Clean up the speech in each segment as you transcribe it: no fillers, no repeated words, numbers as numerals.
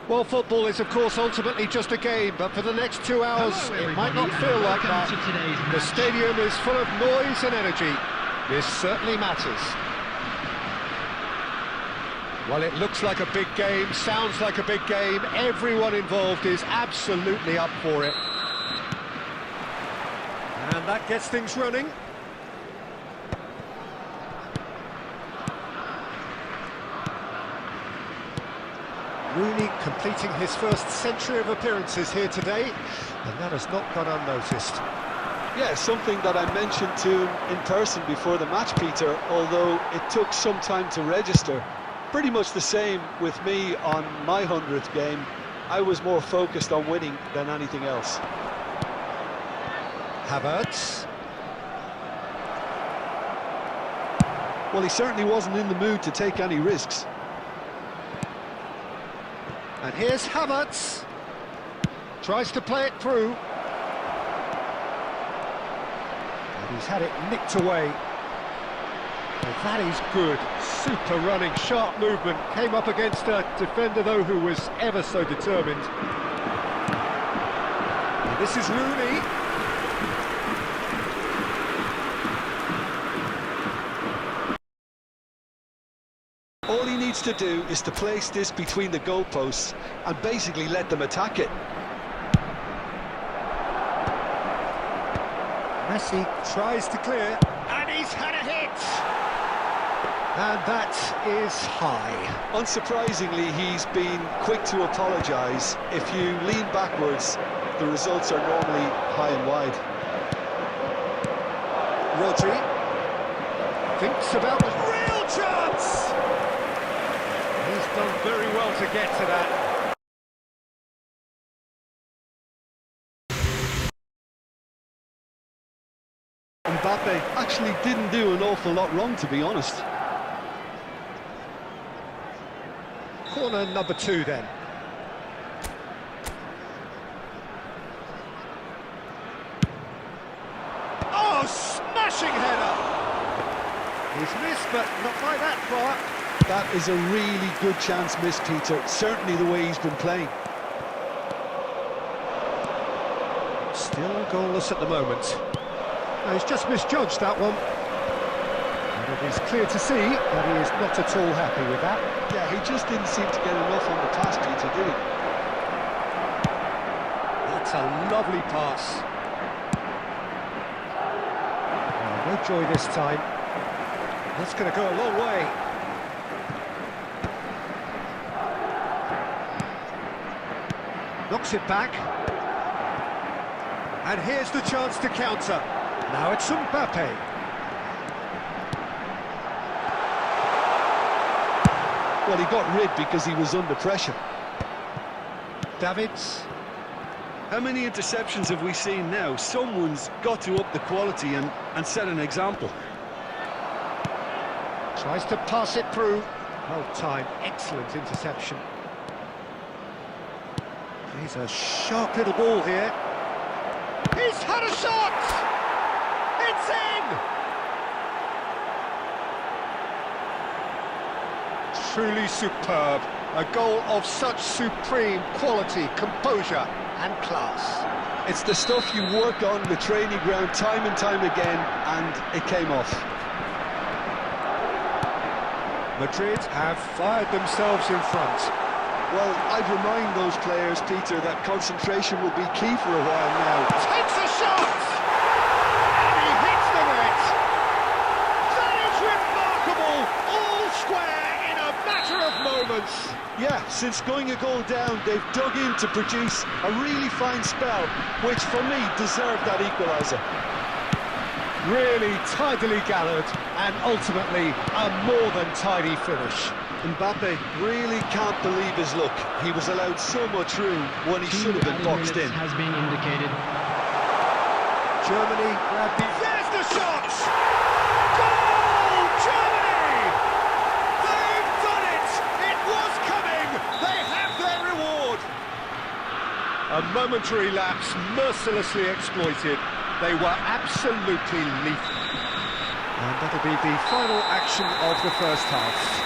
Well, football is, of course, ultimately just a game, but for the next 2 hours, it might not feel like that. The stadium is full of noise and energy. This certainly matters. Well, it looks like a big game, sounds like a big game. Everyone involved is absolutely up for it. And that gets things running. Rooney completing his first century of appearances here today, and that has not gone unnoticed. Yeah, something that I mentioned to him in person before the match, Peter, although it took some time to register. Pretty much the same with me on my 100th game. I was more focused on winning than anything else. Havertz. Well, he certainly wasn't in the mood to take any risks. And here's Havertz. Tries to play it through. And he's had it nicked away. Well, that is good. Super running, sharp movement. Came up against a defender, though, who was ever so determined. And this is Rooney. All he needs to do is to place this between the goalposts and basically let them attack it. Messi tries to clear, and he's had a hit! And that is high. Unsurprisingly, he's been quick to apologise. If you lean backwards, the results are normally high and wide. Rodri thinks about the real chance! He's done very well to get to that. Mbappe actually didn't do an awful lot wrong, to be honest. Corner number 2 then. Oh, smashing header! He's missed, but not by that far. That is a really good chance missed, Peter. Certainly the way he's been playing. Still goalless at the moment. No, he's just misjudged that one. And it is clear to see that he is not at all happy with that. Yeah, he just didn't seem to get enough on the pass, Peter, did he? That's a lovely pass. Oh, no joy this time. That's going to go a long way. Knocks it back. And here's the chance to counter. Now it's Mbappe. Well, he got rid because he was under pressure. Davids. How many interceptions have we seen now? Someone's got to up the quality and set an example. Tries to pass it through. Well timed, excellent interception. He's a sharp little ball here. He's had a shot! It's in! Truly superb. A goal of such supreme quality, composure and class. It's the stuff you work on the training ground time and time again, and it came off. Madrid have fired themselves in front. Well, I'd remind those players, Peter, that concentration will be key for a while now. Takes a shot! And he hits the net! That is remarkable! All square in a matter of moments! Yeah, since going a goal down, they've dug in to produce a really fine spell, which for me deserved that equaliser. Really tidily gathered, and ultimately a more than tidy finish. Mbappe really can't believe his luck. He was allowed so much room when he should have been boxed in. Has been indicated. Germany grab the... There's the shot! Goal! Germany! They've done it! It was coming! They have their reward! A momentary lapse mercilessly exploited. They were absolutely lethal. And that'll be the final action of the first half.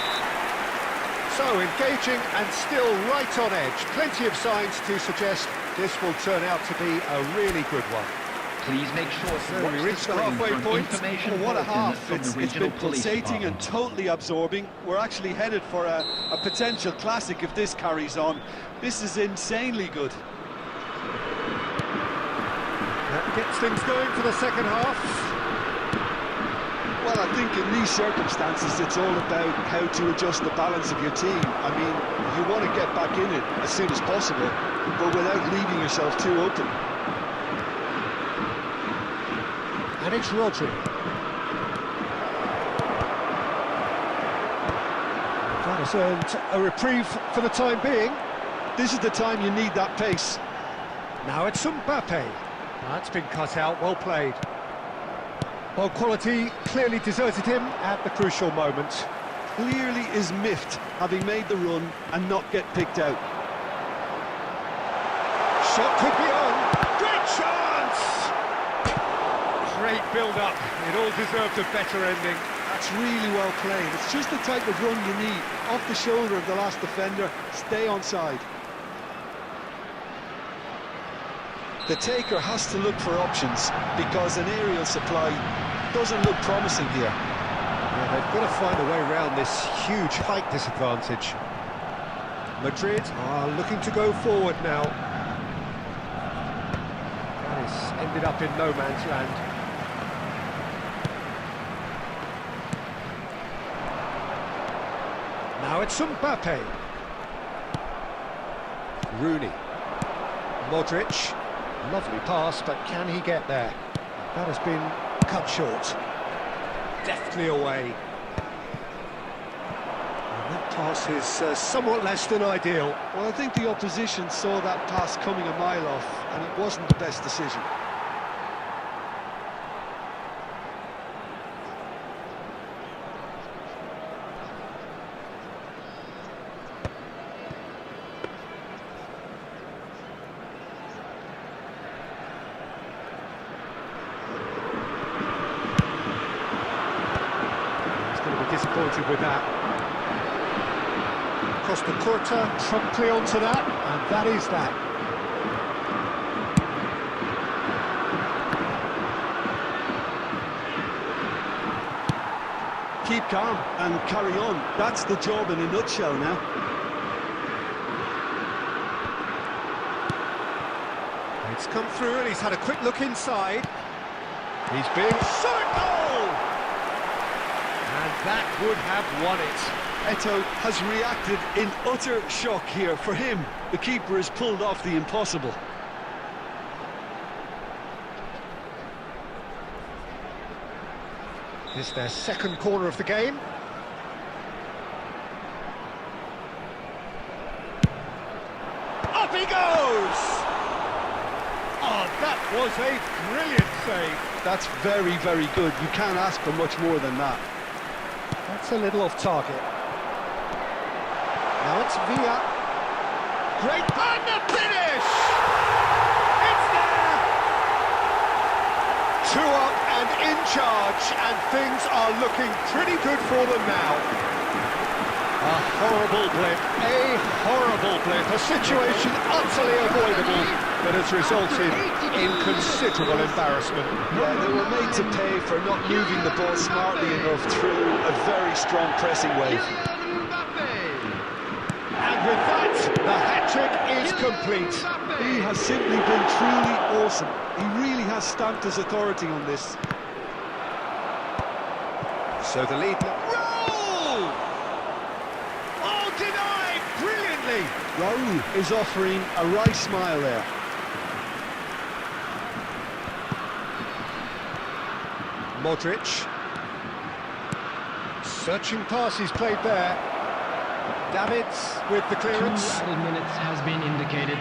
So engaging and still right on edge. Plenty of signs to suggest this will turn out to be a really good one. Please make sure to So watch we the reached the screen halfway for an point. information Well, what a bulletin half. from the It's regional been police pulsating and department. totally absorbing. We're actually headed for a potential classic if this carries on. This is insanely good. That gets things going for the second half. Well, I think in these circumstances, it's all about how to adjust the balance of your team. I mean, you want to get back in it as soon as possible, but without leaving yourself too open. And it's Rodri. That has earned a reprieve for the time being. This is the time you need that pace. Now it's Mbappe. That's been cut out, well played. Well, quality clearly deserted him at the crucial moment. Clearly is miffed, having made the run and not get picked out. Shot could be on. Great chance! Great build-up. It all deserved a better ending. That's really well played. It's just the type of run you need. Off the shoulder of the last defender, stay onside. The taker has to look for options because an aerial supply doesn't look promising here. Yeah, they've got to find a way around this huge height disadvantage. Madrid are looking to go forward now. That has ended up in no man's land. Now it's Mbappe. Rooney. Modric. Lovely pass, but can he get there? That has been cut short. Deftly away. And that pass is somewhat less than ideal. Well, I think the opposition saw that pass coming a mile off, and it wasn't the best decision. Disappointed with that. Costa Curta promptly onto that, and that is that. Keep calm and carry on. That's the job in a nutshell now. It's come through and he's had a quick look inside. He's being shot goal! And that would have won it. Eto'o has reacted in utter shock here. For him, the keeper has pulled off the impossible. This is their second corner of the game. Up he goes! Oh, that was a brilliant save. That's very, very good. You can't ask for much more than that. That's a little off target. Now it's Villa. Great and the finish! It's there! 2 up and in charge, and things are looking pretty good for them now. A horrible blip, a situation utterly avoidable that has resulted in considerable embarrassment. Yeah, they were made to pay for not moving the ball smartly enough through a very strong pressing wave. And with that, the hat-trick is complete. He has simply been truly awesome. He really has stamped his authority on this. So the lead... Roll! Oh, denied brilliantly! Raul is offering a wry smile there. Modric. Searching pass he's played there. Davids with the 2 clearance. added minutes has been indicated.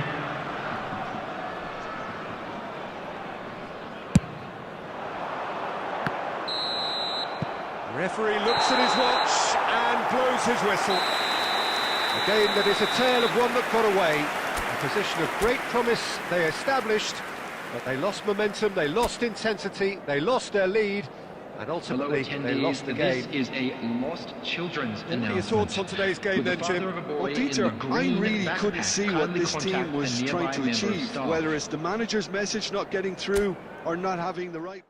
Referee looks at his watch and blows his whistle. A game that is a tale of one that got away. A position of great promise they established, but they lost momentum, they lost intensity, they lost their lead, And Fellow ultimately, they attendees, lost the this game. is a lost children's What are your announcement. thoughts on today's game With the then, Jim? father of a boy Well, in Peter, the I green really couldn't backpack see what kindly this team contact was a trying nearby to member of achieve, staff. whether it's the manager's message not getting through or not having the right...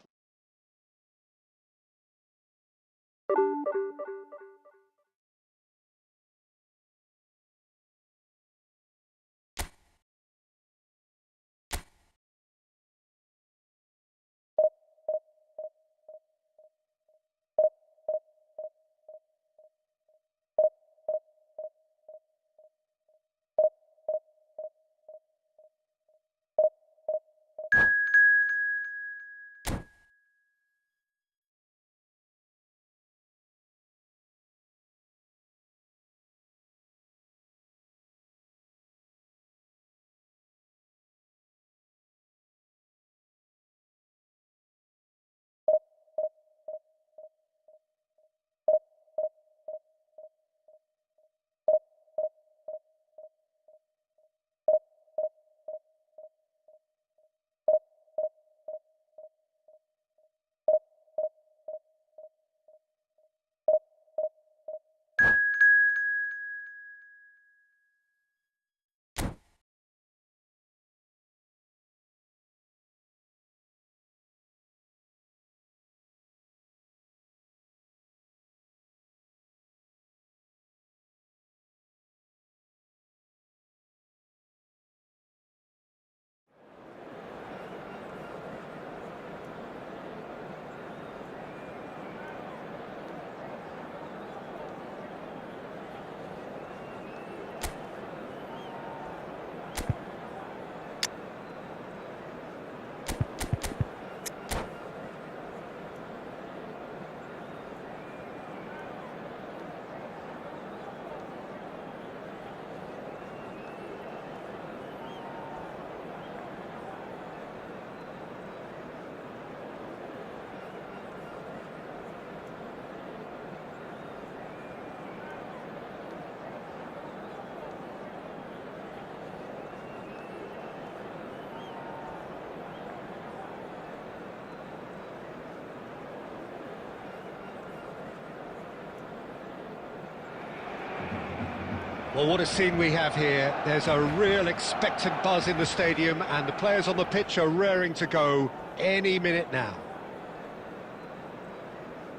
Well, what a scene we have here. There's a real expectant buzz in the stadium, and the players on the pitch are raring to go any minute now.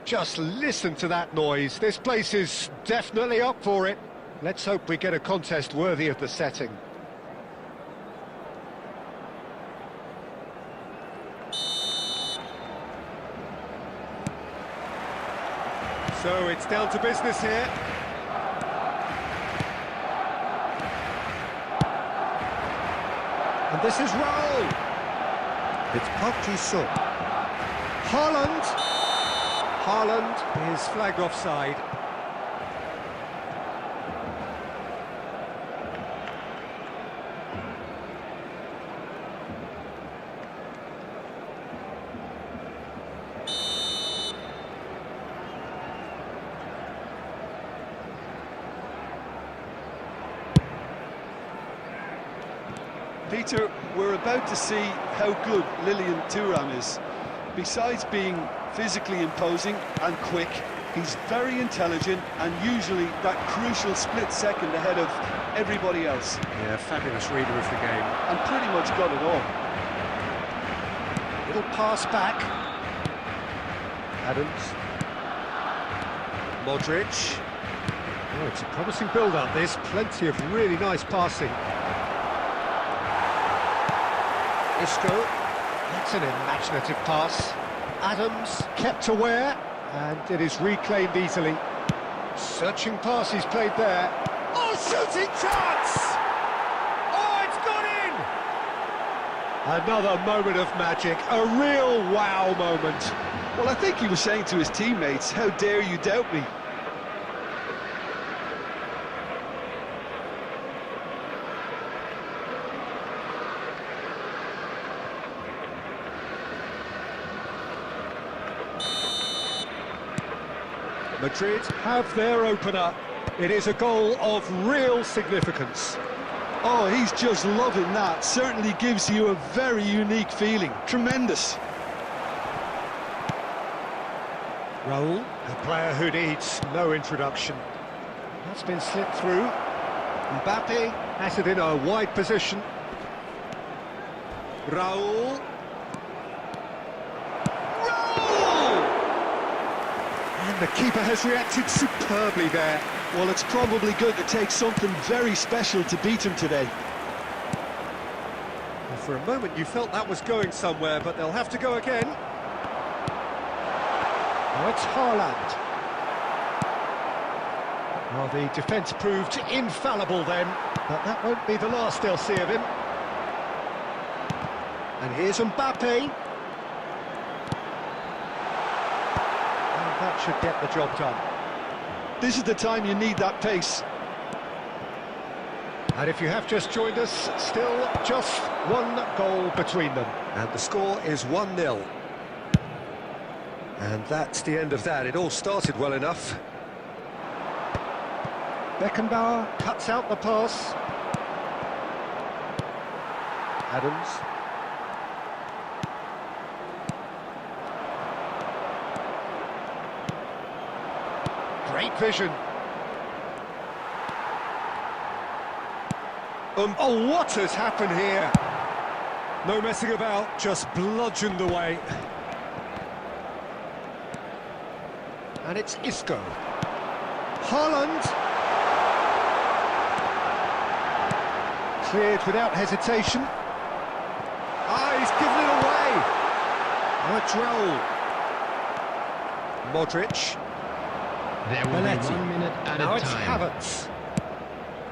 Just listen to that noise. This place is definitely up for it. Let's hope we get a contest worthy of the setting. So it's down to business here. And this is Raul. It's Park Ji-sung. Haaland. Haaland is flagged offside. Peter, we're about to see how good Lilian Thuram is. Besides being physically imposing and quick, he's very intelligent and usually that crucial split second ahead of everybody else. Yeah, fabulous reader of the game. And pretty much got it all. Little pass back. Adams. Modric. Oh, it's a promising build-up. There's plenty of really nice passing. Isco. That's an imaginative pass. Adams kept aware, and it is reclaimed easily. Searching pass he's played there. Oh, shooting chance! Oh, it's gone in! Another moment of magic, a real wow moment. Well, I think he was saying to his teammates, how dare you doubt me? Madrid have their opener. It is a goal of real significance. Oh, he's just loving that. Certainly gives you a very unique feeling. Tremendous. Raul, a player who needs no introduction. That's been slipped through. Mbappe has it in a wide position. Raul. And the keeper has reacted superbly there. Well, it's probably going to take something very special to beat him today. Well, for a moment you felt that was going somewhere, but they'll have to go again. Now it's Haaland. Well, the defence proved infallible then, but that won't be the last they'll see of him. And here's Mbappe. And that should get the job done. This is the time you need that pace. And if you have just joined us, still just one goal between them. And the score is 1-0. And that's the end of that. It all started well enough. Beckenbauer cuts out the pass. Adams. Great vision. Oh, what has happened here? No messing about, just bludgeoned away. And it's Isco. Haaland. Cleared without hesitation. Ah, he's given it away. Now it's Raul. Modric. There will Belletti. be 1 minute at Now a it's time. Havertz.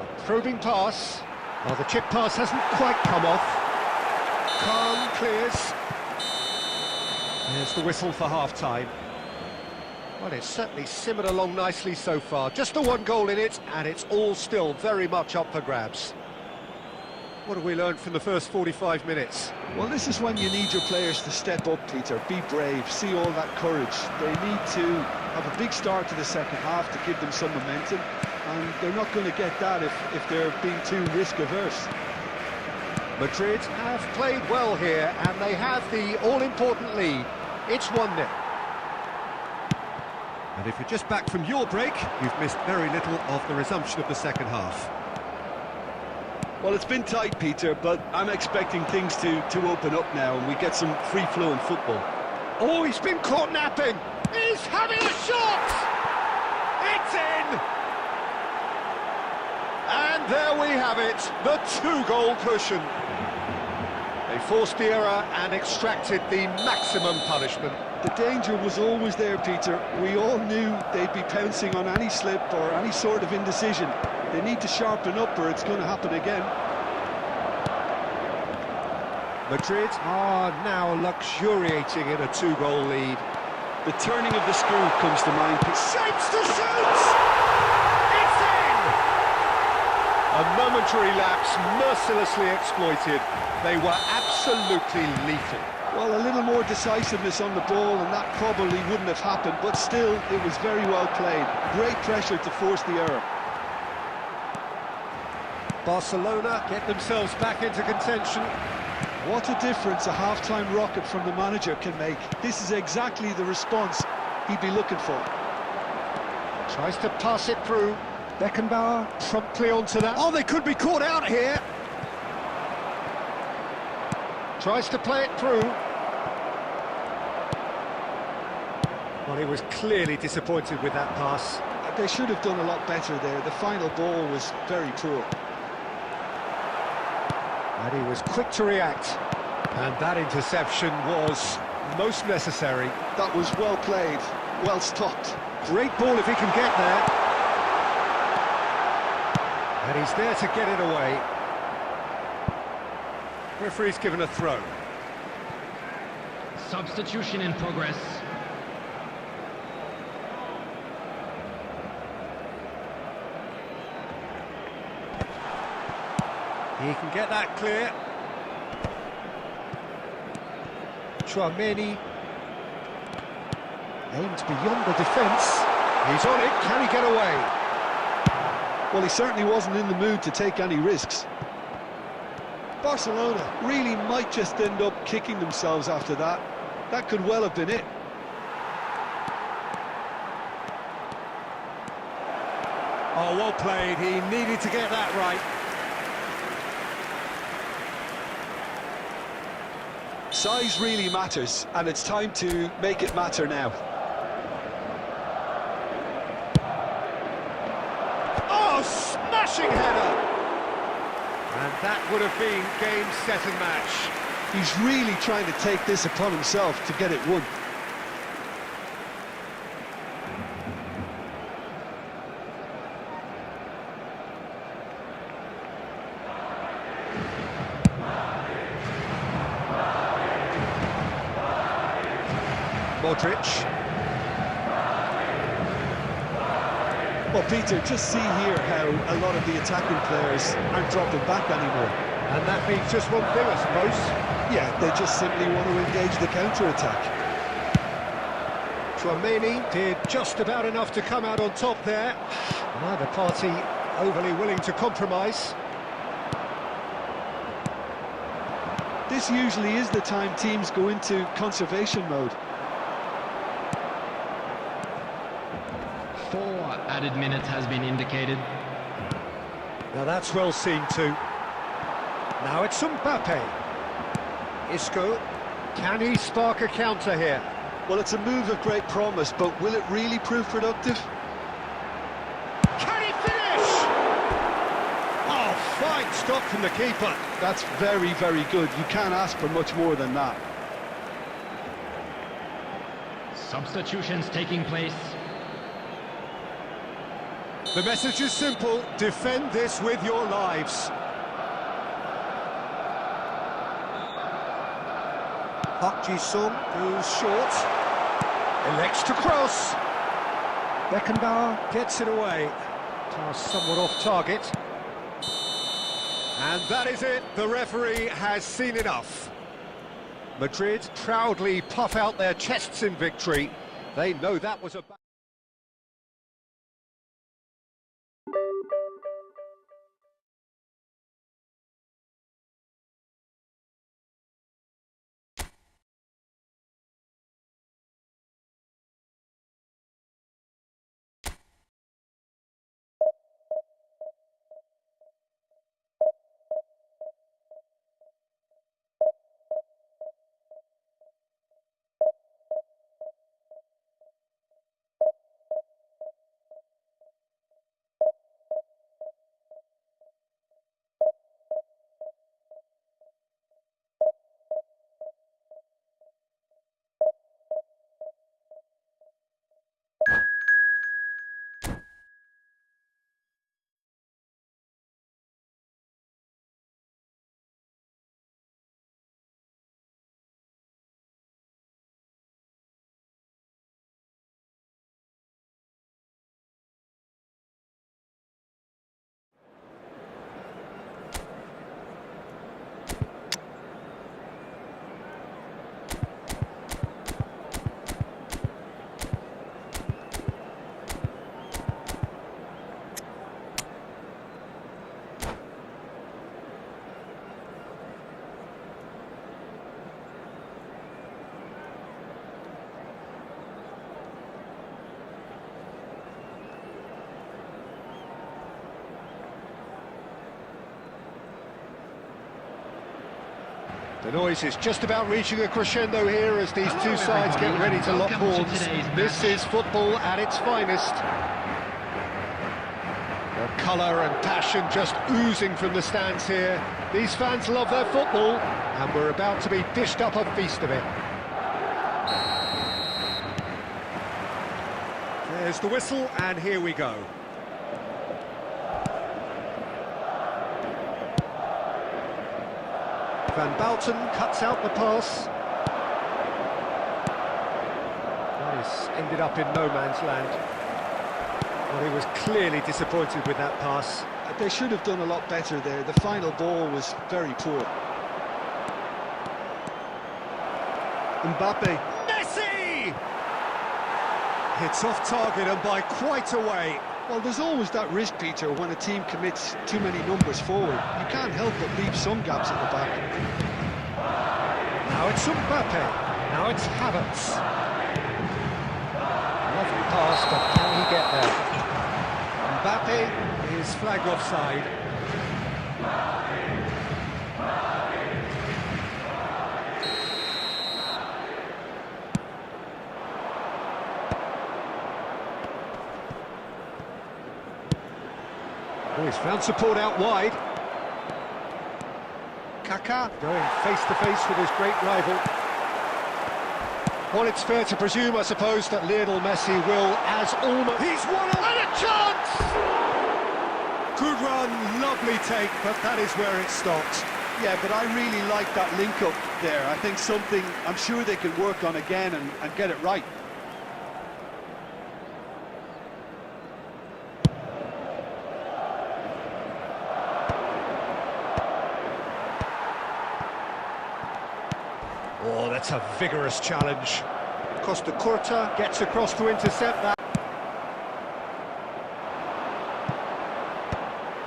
A probing pass. Well, the chip pass hasn't quite come off. Khan clears. There's the whistle for half-time. Well, it's certainly simmered along nicely so far. Just the one goal in it, and it's all still very much up for grabs. What have we learned from the first 45 minutes? Well, this is when you need your players to step up, Peter. Be brave, see all that courage. They need to have a big start to the second half to give them some momentum, and they're not going to get that if they're being too risk-averse. Madrid have played well here, and they have the all-important lead. It's 1-0. And if you're just back from your break, you've missed very little of the resumption of the second half. Well, it's been tight, Peter, but I'm expecting things to open up now and we get some free-flowing football. Oh, he's been caught napping! He's having a shot! It's in! And there we have it, the two-goal cushion. They forced the error and extracted the maximum punishment. The danger was always there, Peter. We all knew they'd be pouncing on any slip or any sort of indecision. They need to sharpen up or it's going to happen again. Madrid are now luxuriating in a two-goal lead. The turning of the screw comes to mind. Shapes to shoot! It's in! A momentary lapse mercilessly exploited. They were absolutely lethal. Well, a little more decisiveness on the ball and that probably wouldn't have happened, but still, it was very well played. Great pressure to force the error. Barcelona get themselves back into contention. What a difference a half-time rocket from the manager can make. This is exactly the response he'd be looking for. Tries to pass it through. Beckenbauer promptly onto that. Oh, they could be caught out here. Tries to play it through. Well, he was clearly disappointed with that pass. They should have done a lot better there. The final ball was very poor. And he was quick to react. And that interception was most necessary. That was well played, well stopped. Great ball if he can get there. And he's there to get it away. Referee's given a throw. Substitution in progress. He can get that clear. Chouameni aimed beyond the defence. He's on it, can he get away? Well, he certainly wasn't in the mood to take any risks. Barcelona really might just end up kicking themselves after that. That could well have been it. Oh, well played. He needed to get that right. Size really matters, and it's time to make it matter now. Oh, smashing header! And that would have been game, set and match. He's really trying to take this upon himself to get it won. Modric. Well, Peter, just see here how a lot of the attacking players aren't dropping back anymore. And that means just one thing, I suppose. Yeah, they just simply want to engage the counter-attack. Tchouaméni did just about enough to come out on top there. Neither party overly willing to compromise. This usually is the time teams go into conservation mode. 4 added minutes has been indicated. Now that's well seen too. Now it's Mbappe. Isco, can he spark a counter here? Well, it's a move of great promise, but will it really prove productive? Can he finish? Oh, fine stop from the keeper. That's very, very good. You can't ask for much more than that. Substitutions taking place. The message is simple: defend this with your lives. Park Ji-sung goes short, elects to cross. Beckenbauer gets it away. Pass somewhat off target. And that is it. The referee has seen enough. Madrid proudly puff out their chests in victory. They know that was a... The noise is just about reaching a crescendo here as these two sides get ready to lock horns. This is football at its finest. The colour and passion just oozing from the stands here. These fans love their football, and we're about to be dished up a feast of it. There's the whistle, and here we go. Van Bouten cuts out the pass. That is ended up in no man's land. Well, he was clearly disappointed with that pass. They should have done a lot better there. The final ball was very poor. Mbappe. Messi! Hits off target and by quite a way. Well, there's always that risk, Peter, when a team commits too many numbers forward. You can't help but leave some gaps at the back. Now it's Mbappe. Now it's Havertz. Lovely pass, but can he get there? Mbappe is flagged offside. Oh, he's found support out wide. Kaká going face-to-face with his great rival. Well, it's fair to presume, I suppose, that Lionel Messi will, as almost... He's won and a chance! Good run, lovely take, but that is where it stopped. Yeah, but I really like that link-up there. I think something I'm sure they can work on again and get it right. Oh, that's a vigorous challenge. Costa Curta gets across to intercept that.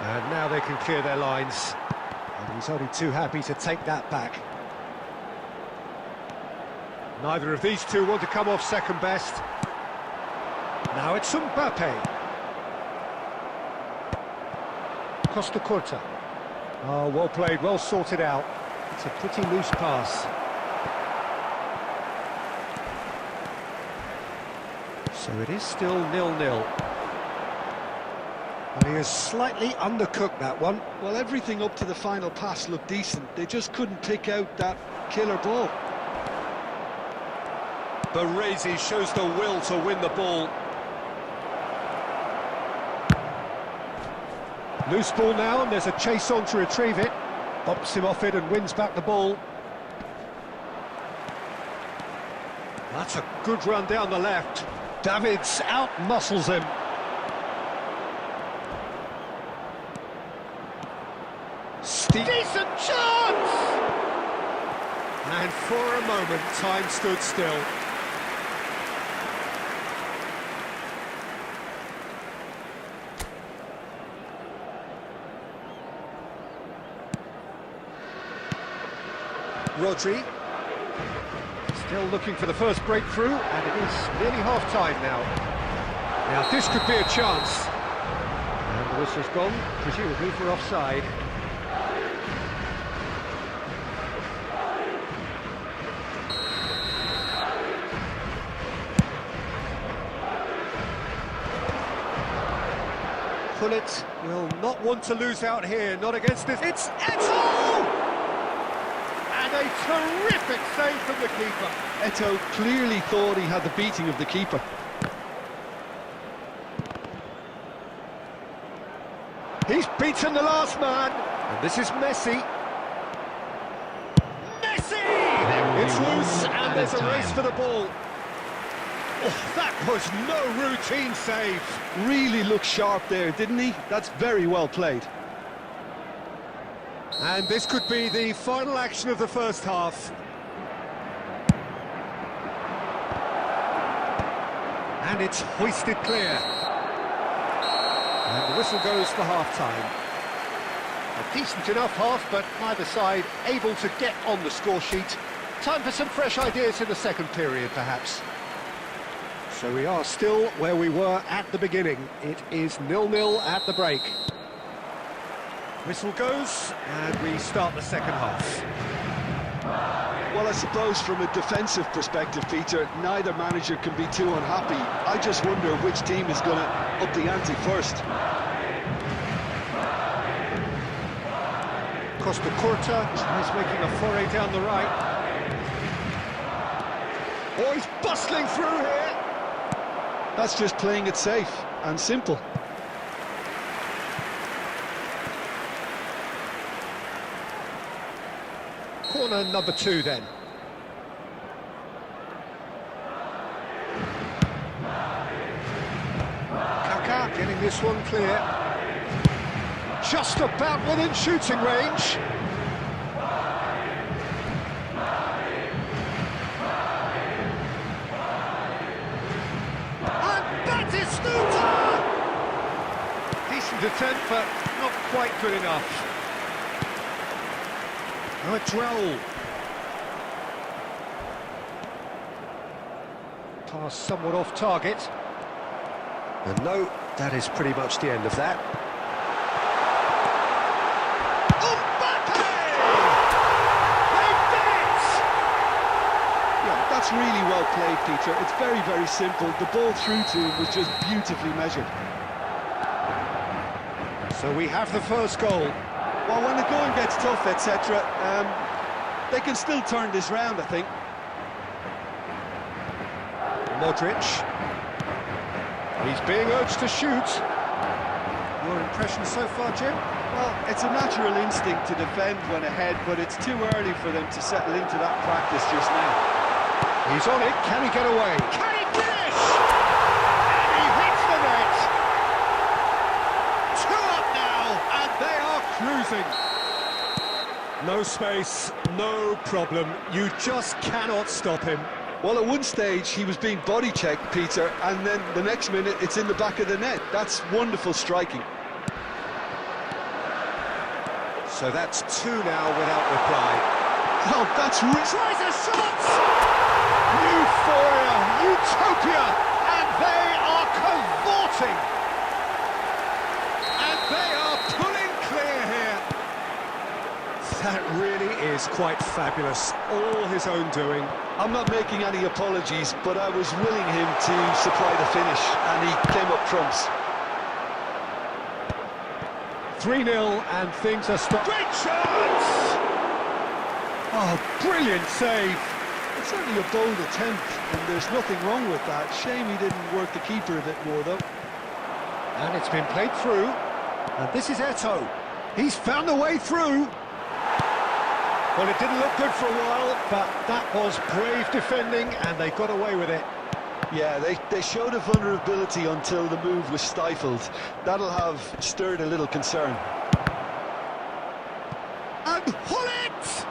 And now they can clear their lines. And he's only too happy to take that back. Neither of these two want to come off second best. Now it's Mbappe. Costa Curta. Oh, well played, well sorted out. It's a pretty loose pass. So it is still 0-0. And he has slightly undercooked that one. Well, everything up to the final pass looked decent. They just couldn't pick out that killer ball. Baresi shows the will to win the ball. Loose ball now, and there's a chase on to retrieve it. Bumps him off it and wins back the ball. That's a good run down the left. Davids out-muscles him. Decent chance! And for a moment, time stood still. Rodri. Still looking for the first breakthrough, and it is nearly half-time now. Now, this could be a chance. And the whistle's gone, presumably for offside. Pullet will not want to lose out here, not against this. It's Eto'o! And a terrific save from the keeper. Eto'o clearly thought he had the beating of the keeper. He's beaten the last man, and this is Messi. Messi! It's loose, and there's a race for the ball. Oh, that was no routine save. Really looked sharp there, didn't he? That's very well played. And this could be the final action of the first half. And it's hoisted clear. And the whistle goes for half-time. A decent enough half, but neither side able to get on the score sheet. Time for some fresh ideas in the second period, perhaps. So we are still where we were at the beginning. It is 0-0 at the break. Whistle goes, and we start the second half. Well, I suppose from a defensive perspective, Peter, neither manager can be too unhappy. I just wonder which team is going to up the ante first. Costa Curta is making a foray down the right. Oh, he's bustling through here. That's just playing it safe and simple. Corner number 2 then. Kaká getting this one clear. Just about within shooting range. And that is Snuta! Decent attempt, but not quite good enough. Now it's Raul. Pass somewhat off target. And no That is pretty much the end of that. That's really well played, Peter. It's very, very simple. The ball through to him was just beautifully measured. So we have the first goal. Well, when the going gets tough, etc., they can still turn this round, I think. Modric. He's being urged to shoot. Your impression so far, Jim? Well, it's a natural instinct to defend when ahead, but it's too early for them to settle into that practice just now. He's on it. Can he get away? Can he finish? And he hits the net. 2 up now, and they are cruising. No space, no problem. You just cannot stop him. Well, at one stage, he was being body-checked, Peter, and then the next minute, it's in the back of the net. That's wonderful striking. So that's 2 now without reply. Oh, that's Tries a shot! Euphoria, utopia, and they are cavorting. And they are pulling clear here. That really is quite fabulous. All his own doing. I'm not making any apologies, but I was willing him to supply the finish, and he came up trumps. 3-0, and things are stopped. Great chance! Oh, brilliant save. It's certainly a bold attempt, and there's nothing wrong with that. Shame he didn't work the keeper a bit more, though. And it's been played through. And this is Eto'o. He's found a way through. Well, it didn't look good for a while, but that was brave defending, and they got away with it. Yeah, they showed a vulnerability until the move was stifled. That'll have stirred a little concern. And pull it!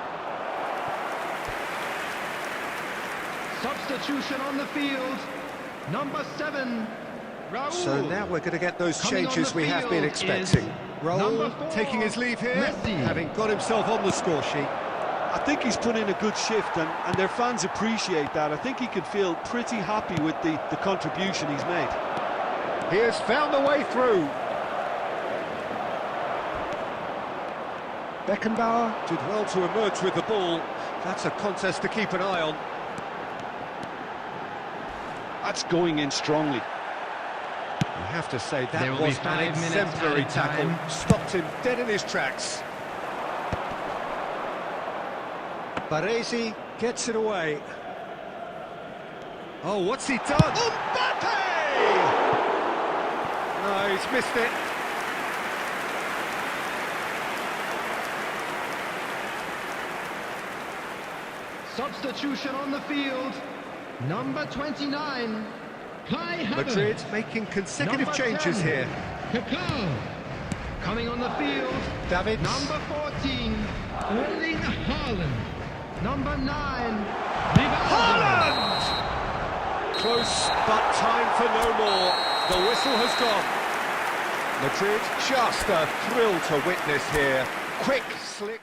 Substitution on the field. Number 7, Raul. So now we're going to get those Coming on changes the we have been field expecting. is Raul number 4, taking his leave here, Messi. having got himself on the score sheet. I think he's put in a good shift, and their fans appreciate that. I think he can feel pretty happy with the contribution he's made. He has found a way through. Beckenbauer did well to emerge with the ball. That's a contest to keep an eye on. That's going in strongly. You have to say There that will be was an 5 minutes exemplary added tackle. time. Stopped him dead in his tracks. Baresi gets it away. Oh, what's he done? Mbappe! No, he's missed it. Substitution on the field. Number 29, Kai Havertz. Madrid making consecutive Number changes 10, here. Kakao. Coming on the field, Davids. number 14, Erling Haaland. Number 9, Haaland! Close, but time for no more. The whistle has gone. Madrid, just a thrill to witness here. Quick, slick.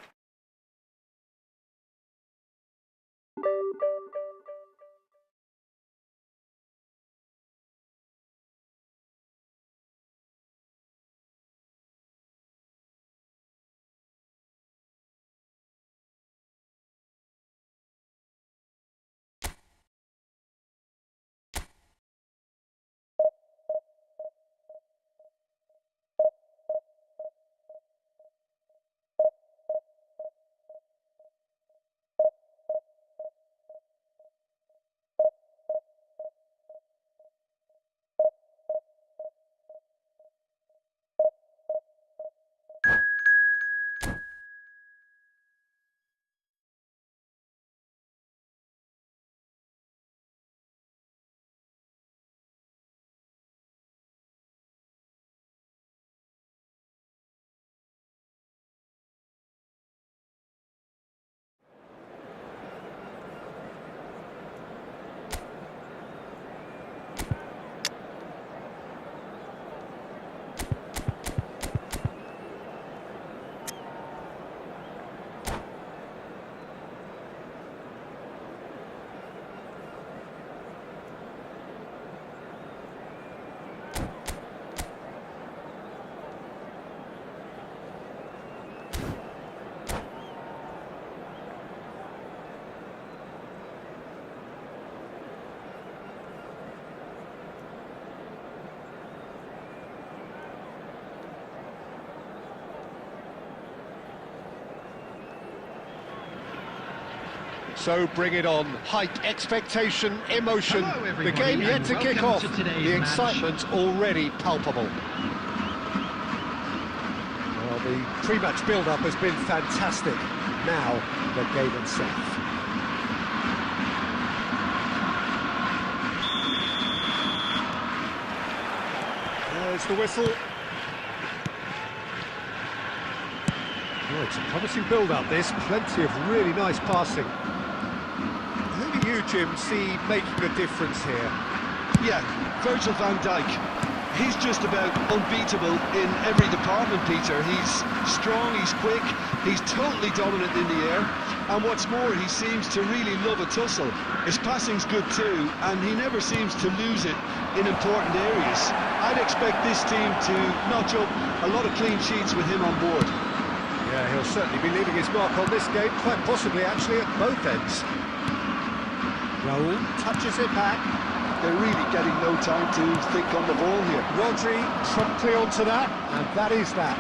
So bring it on. Hype, expectation, emotion. Hello, The everybody, game yet and to kick welcome off. to today's The match. excitement's already palpable. Well, the pre-match build-up has been fantastic. Now, the game itself. There's the whistle. Oh, it's a promising build-up, this. Plenty of really nice passing. Who do you, Jim, see making a difference here? Yeah, Virgil van Dijk. He's just about unbeatable in every department, Peter. He's strong, he's quick, he's totally dominant in the air. And what's more, he seems to really love a tussle. His passing's good too, and he never seems to lose it in important areas. I'd expect this team to notch up a lot of clean sheets with him on board. Yeah, he'll certainly be leaving his mark on this game, quite possibly actually at both ends. Raul touches it back. They're really getting no time to think on the ball here. Rodri promptly onto that, and that is that.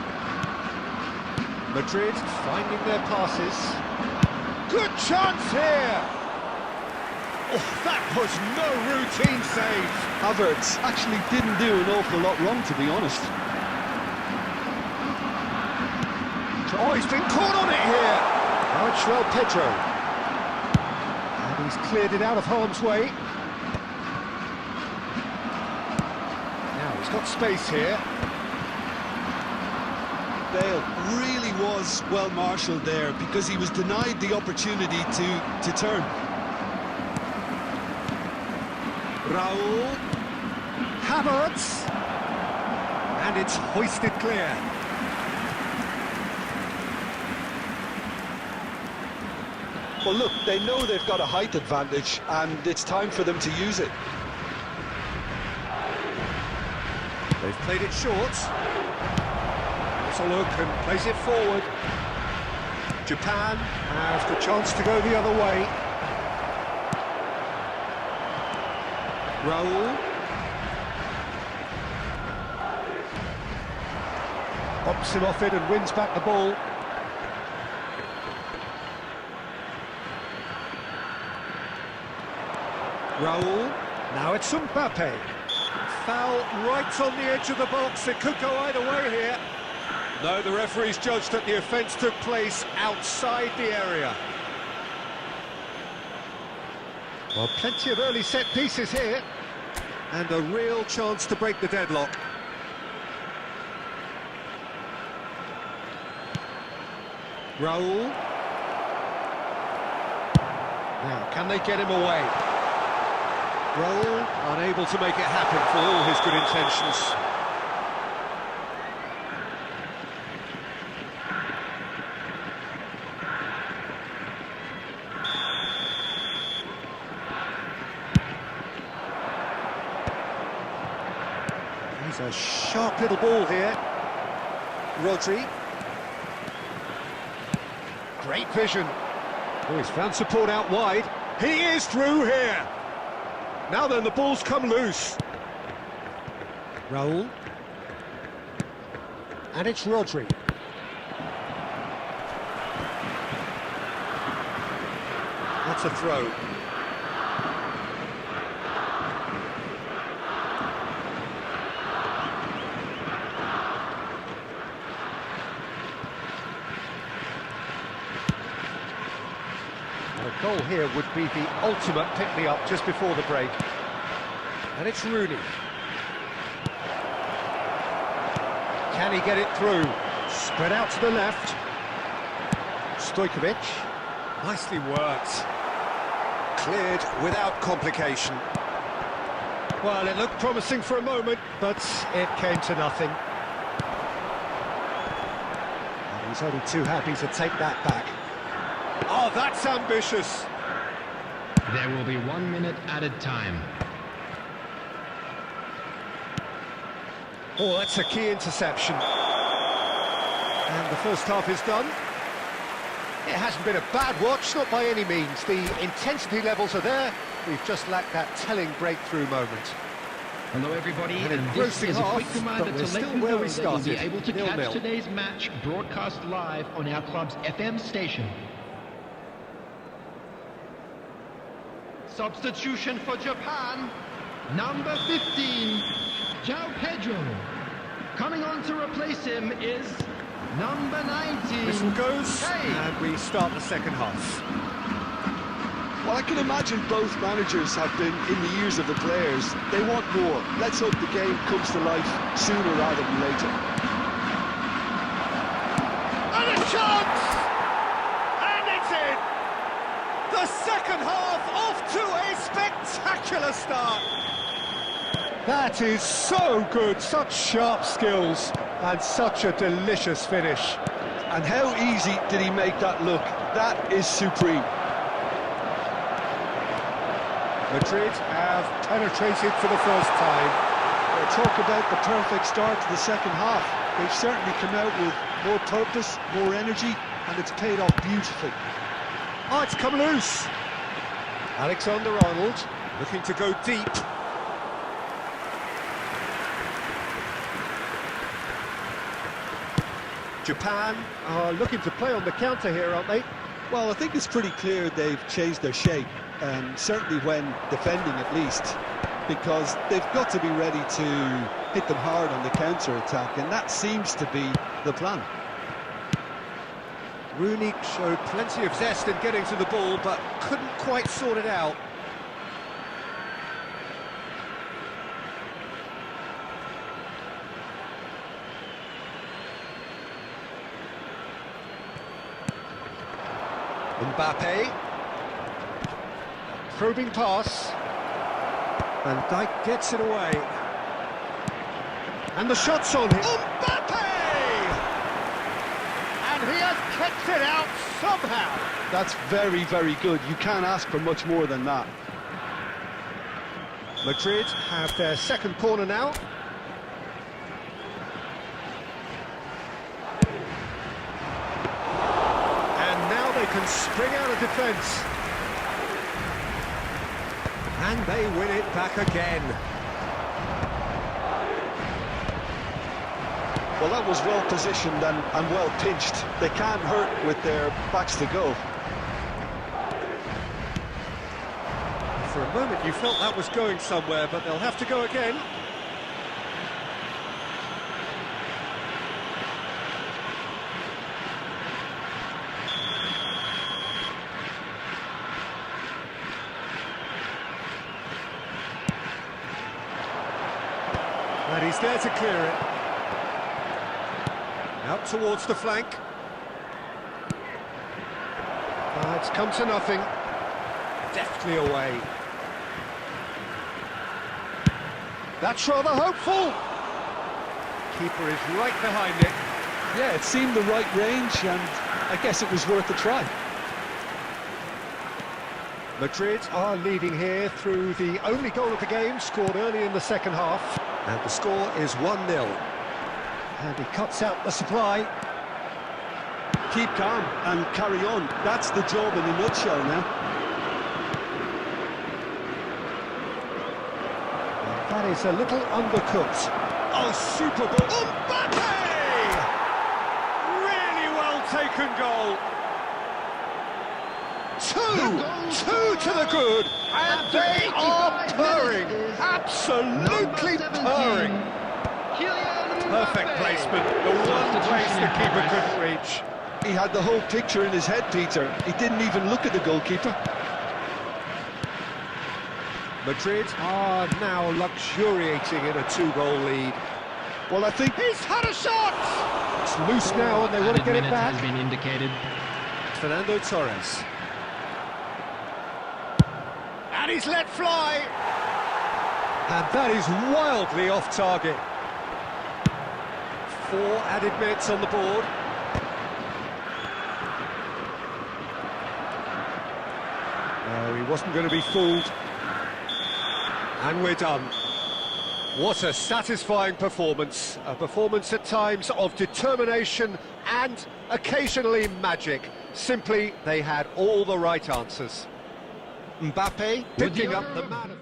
Madrid finding their passes. Good chance here! Oh, that was no routine save. Havertz actually didn't do an awful lot wrong, to be honest. Oh, he's been caught on it here. Now it's João Pedro. And he's cleared it out of harm's way. Now he's got space here. Bale really was well marshalled there because he was denied the opportunity to turn. Raul. Havertz. And it's hoisted clear. Well, look, they know they've got a height advantage, and it's time for them to use it. They've played it short. Has a look and plays it forward. Japan has the chance to go the other way. Raul. Bumps him off it and wins back the ball. Raul. Now it's Mbappe. Foul right on the edge of the box. It could go either way here. No, the referee's judged that the offence took place outside the area. Well, plenty of early set pieces here. And a real chance to break the deadlock. Raul. Now, can they get him away? Raul unable to make it happen for all his good intentions. He's a sharp little ball here. Rodri. Great vision. Oh, he's found support out wide. He is through here. Now then, the ball's come loose. Raul. And it's Rodri. That's a throw. A goal here would be the ultimate pick-me-up just before the break. And it's Rooney. Can he get it through? Spread out to the left. Stojkovic. Nicely worked. Cleared without complication. Well, it looked promising for a moment, but it came to nothing. And he's only too happy to take that back. Oh, that's ambitious. There will be 1 minute added time. Oh, that's a key interception. And the first half is done. It hasn't been a bad watch, not by any means. The intensity levels are there. We've just lacked that telling breakthrough moment. Hello everybody, And and this engrossing is a quick half, reminder but to we're let still you where know we that you'll be started, able to 0-0. catch today's match broadcast live on our club's FM station. Substitution for Japan, number 15, João Pedro. Coming on to replace him is number 19. Whistle goes, Hey. and we start the second half. Well, I can imagine both managers have been in the ears of the players. They want more. Let's hope the game comes to life sooner rather than later. And a chance! And it's in! The second half off to a spectacular start! That is so good, such sharp skills, and such a delicious finish. And how easy did he make that look? That is supreme. Madrid have penetrated for the first time. Well, talk about the perfect start to the second half. They've certainly come out with more purpose, more energy, and it's paid off beautifully. Oh, it's come loose. Alexander-Arnold looking to go deep. Japan are looking to play on the counter here, aren't they? Well, I think it's pretty clear they've changed their shape, certainly when defending at least, because they've got to be ready to hit them hard on the counter-attack, and that seems to be the plan. Rooney showed plenty of zest in getting to the ball, but couldn't quite sort it out. Mbappe. Probing pass. Van Dijk gets it away. And the shot's on him. Mbappe! And he has kept it out somehow. That's very, very good. You can't ask for much more than that. Madrid have their second corner now. And now they can spring out of defence. And they win it back again. Well, that was well positioned and well pinched. They can't hurt with their backs to go. For a moment you felt that was going somewhere, but they'll have to go again. And he's there to clear it. Out towards the flank. It's come to nothing. Deftly away. That's rather hopeful. Keeper is right behind it. Yeah, it seemed the right range, and I guess it was worth a try. Madrid are leading here through the only goal of the game, scored early in the second half. And the score is 1-0. And he cuts out the supply. Keep calm and carry on. That's the job in a nutshell now. That is a little undercooked. Oh, super ball. Mbappe! Really well taken goal. Two to the good, and they are purring, absolutely purring. Perfect placement, the one place the keeper couldn't reach. He had the whole picture in his head, Peter. He didn't even look at the goalkeeper. Madrid are now luxuriating in a 2-goal lead. Well, I think He's had a shot! It's loose now and they want to get it back. Has been indicated. Fernando Torres. And he's let fly! And that is wildly off target. 4 added minutes on the board. No, he wasn't going to be fooled. And we're done. What a satisfying performance. A performance at times of determination and occasionally magic. Simply, they had all the right answers. Mbappe picking up the man of...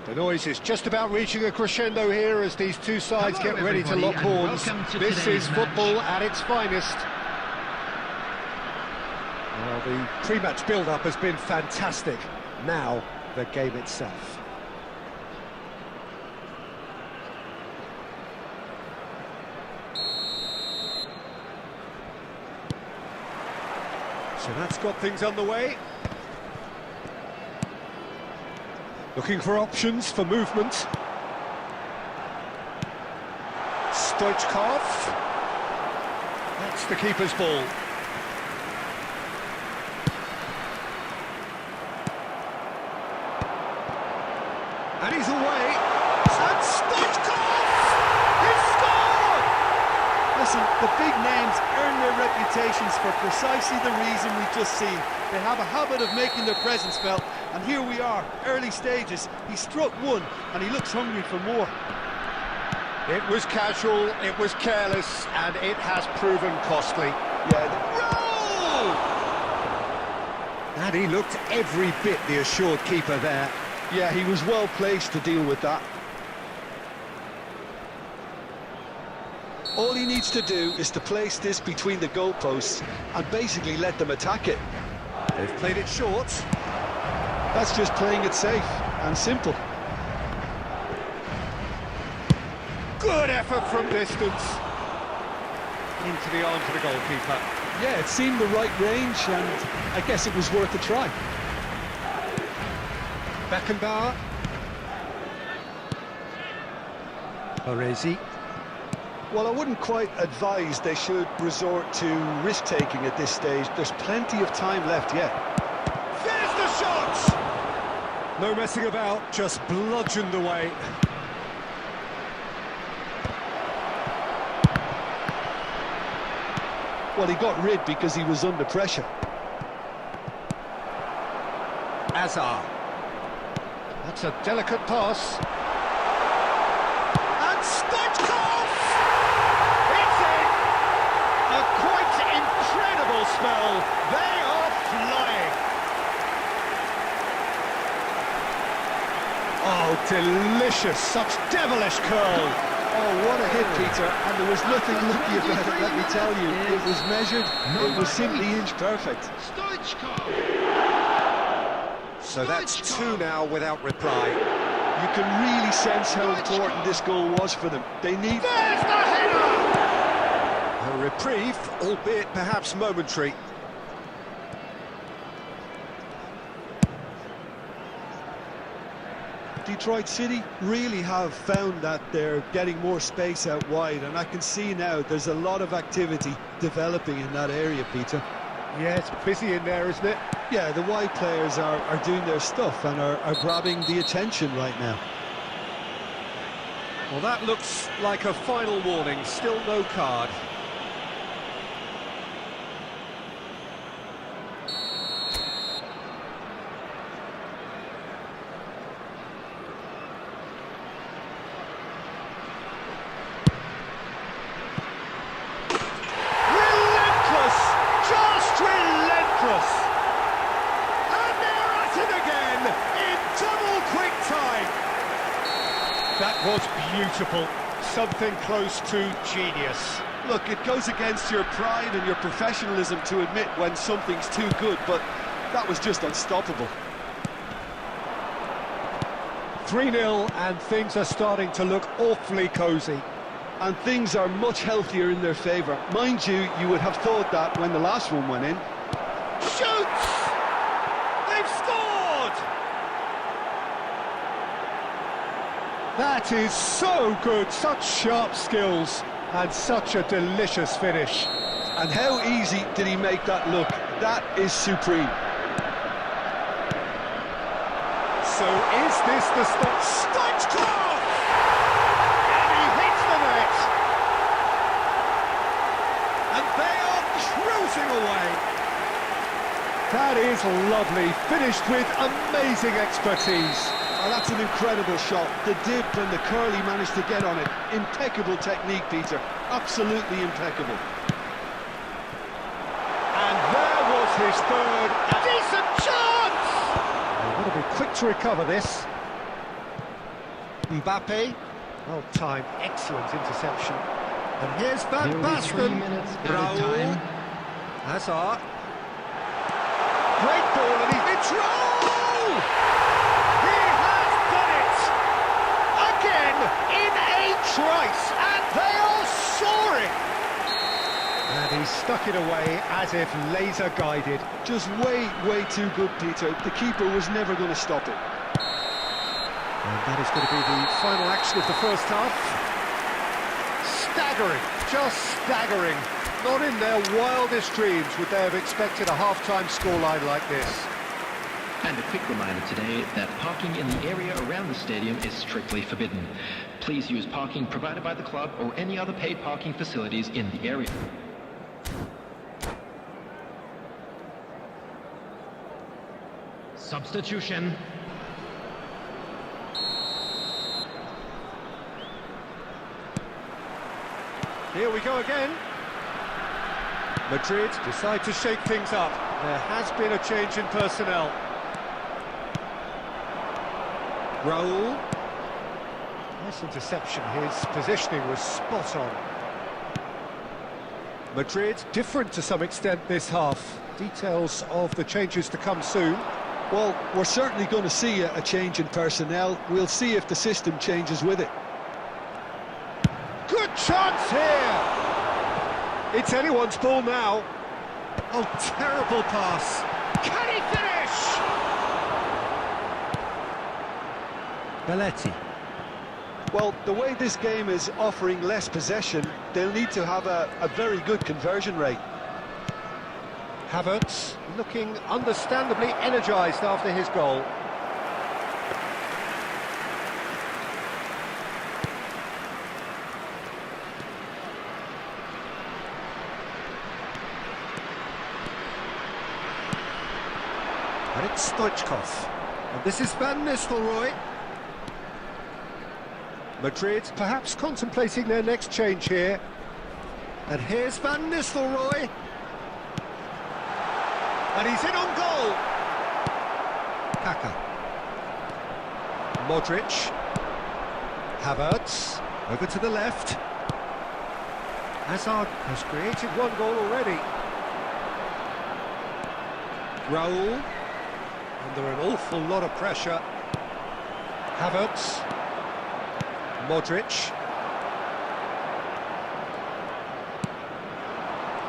The noise is just about reaching a crescendo here as these two sides Hello get ready to everybody, lock and horns. welcome to This today's is match. football at its finest. Well, the pre-match build-up has been fantastic. Now, the game itself. So that's got things underway. Looking for options for movement. Stoichkov. That's the keeper's ball. And he's away. And Stoichkov! He's scored! Listen, the big names earn their reputations for precisely the reason we've just seen. They have a habit of making their presence felt, and here we are, early stages. He struck one, and he looks hungry for more. It was casual, it was careless, and it has proven costly. Yeah, Roll! And he looked every bit the assured keeper there. yeah, he was well placed to deal with that. All he needs to do is to place this between the goalposts and basically let them attack it. They've played it short. That's just playing it safe and simple. Good effort from distance. Into the arms of the goalkeeper. Yeah, it seemed the right range, and I guess it was worth a try. Beckenbauer. Baresi. Well, I wouldn't quite advise they should resort to risk-taking at this stage. There's plenty of time left yet. There's the shot! No messing about, just bludgeoned away. Well, he got rid because he was under pressure. Azar. That's a delicate pass. And Stoichkov! It's in! A quite incredible spell. They are flying. Oh, delicious. Such devilish curl. Oh, what a hit, Peter. And there was nothing lucky about it, let me tell you. It was measured, it was simply inch perfect. Stoichkov! So that's two now without reply. You can really sense how important this goal was for them. They need... There's the header! A reprieve, albeit perhaps momentary. Detroit City really have found that they're getting more space out wide, and I can see now there's a lot of activity developing in that area, Peter. Yeah, it's busy in there, isn't it? Yeah, the wide players are doing their stuff and are grabbing the attention right now. Well, that looks like a final warning. Still no card. Relentless! Just relentless! And they're at it again in double quick time. That was beautiful. Something close to genius. Look, it goes against your pride and your professionalism to admit when something's too good, but that was just unstoppable. 3-0 and things are starting to look awfully cosy. And things are much healthier in their favour. Mind you, you would have thought that when the last one went in. Shoots! They've scored! That is so good, such sharp skills and such a delicious finish. And how easy did he make that look? That is supreme. So is this the Stoichkov? And he hits the net. And they are cruising away. That is lovely, finished with amazing expertise. Oh, that's an incredible shot. The dip and the curl he managed to get on it. Impeccable technique, Peter. Absolutely impeccable. And there was his third. Decent chance! They've got to be quick to recover this. Mbappe. Well timed, excellent interception. And here's Van There will be 3 Basten. minutes added Raul. time. Hazard. Great ball, and it's Raul! He has done it! Again, in a trice, and they are soaring! And he stuck it away as if laser guided. Just way too good, Peter. The keeper was never going to stop it. And that is going to be the final action of the first half. Staggering, just staggering. Not in their wildest dreams would they have expected a half-time scoreline like this. And a quick reminder today that parking in the area around the stadium is strictly forbidden. Please use parking provided by the club or any other paid parking facilities in the area. Substitution. Here we go again. Madrid decide to shake things up. There has been a change in personnel. Raul. Nice interception. His positioning was spot on. Madrid different to some extent this half. Details of the changes to come soon. Well, we're certainly going to see a change in personnel. We'll see if the system changes with it. Good chance here! It's anyone's ball now. Oh, terrible pass. Can he finish? Belletti. Well, the way this game is offering less possession, they'll need to have a very good conversion rate. Havertz looking understandably energised after his goal. And it's Stoichkov. And this is Van Nistelrooy. Madrid perhaps contemplating their next change here. And here's Van Nistelrooy. And he's in on goal. Kaka. Modric. Havertz. Over to the left. Hazard has created one goal already. Raul. Under an awful lot of pressure. Havertz. Modric.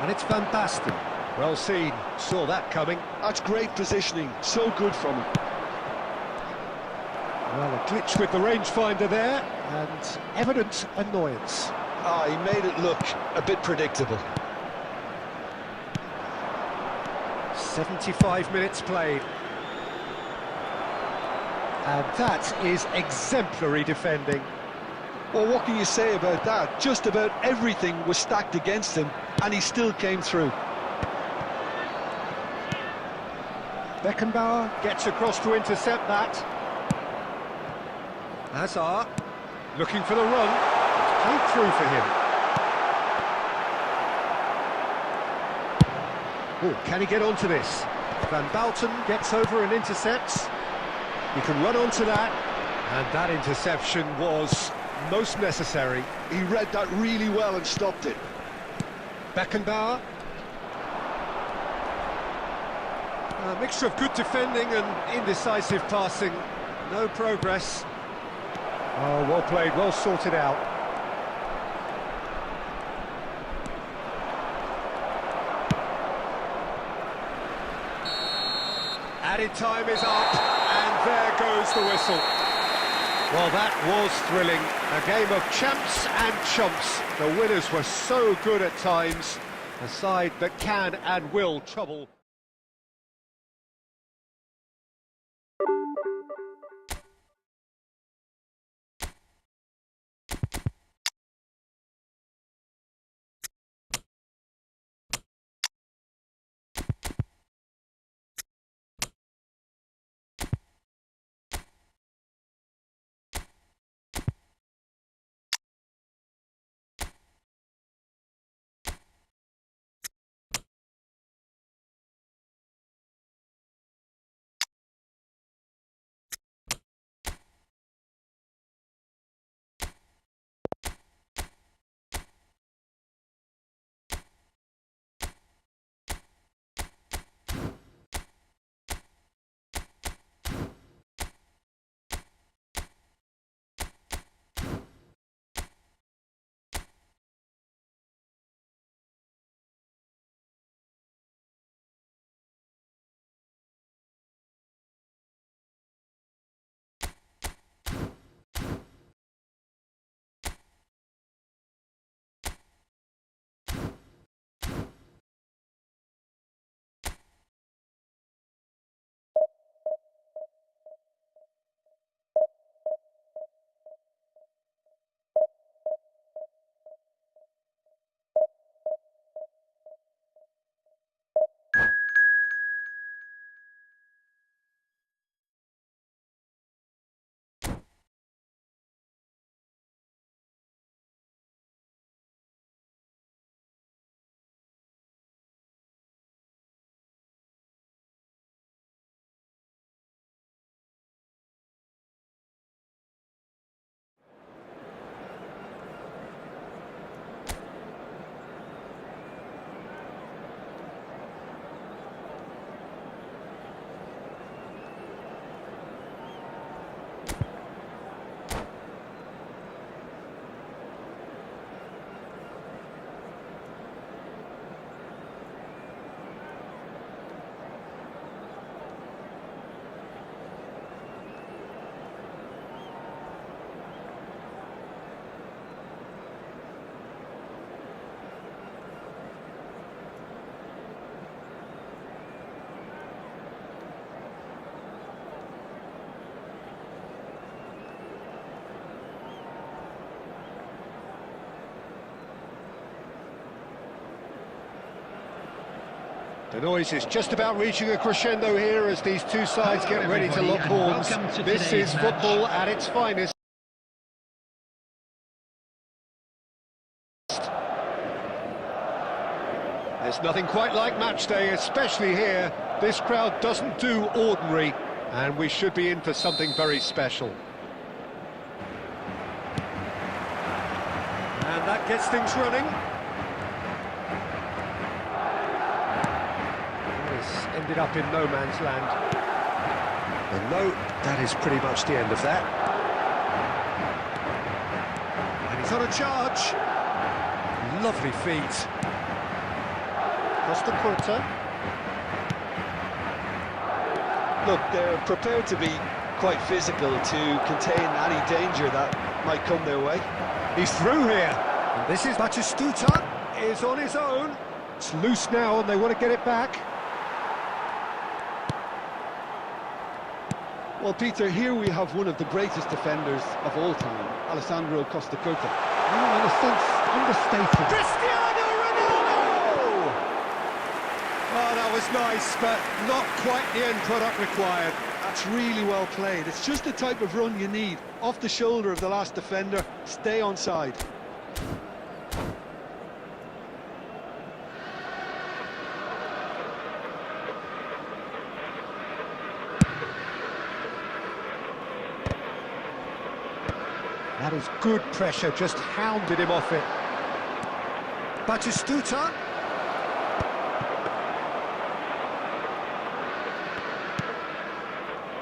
And it's Van Basten. Well seen, saw that coming. That's great positioning, so good from him. Well, a glitch with the rangefinder there, and evident annoyance. Ah, he made it look a bit predictable. 75 minutes played. And that is exemplary defending. Well, what can you say about that? Just about everything was stacked against him, and he still came through. Beckenbauer gets across to intercept that. Hazard looking for the run. It's played through for him. Oh, can he get onto this? Van Bouten gets over and intercepts. He can run onto that. And that interception was most necessary. He read that really well and stopped it. Beckenbauer. A mixture of good defending and indecisive passing. No progress. Oh, well played, well sorted out. Added time is up, and there goes the whistle. Well, that was thrilling. A game of champs and chumps. The winners were so good at times. A side that can and will trouble. The noise is just about reaching a crescendo here as these two sides Hello, get ready to everybody, lock and horns. welcome to This today's is match. football at its finest. There's nothing quite like match day, especially here. This crowd doesn't do ordinary, and we should be in for something very special. And that gets things running. This ended up in no man's land. And no, that is pretty much the end of that. And he's on a charge. Lovely feet. Costa Curta. Look, they're prepared to be quite physical to contain any danger that might come their way. He's through here. And this is Batistuta is on his own. It's loose now and they want to get it back. Well, Peter, here we have one of the greatest defenders of all time, Alessandro Costa Curta. Oh, in a sense, understated. Cristiano Ronaldo! Oh, that was nice, but not quite the end product required. That's really well played. It's just the type of run you need. Off the shoulder of the last defender, stay onside. That is good pressure, just hounded him off it. Batistuta.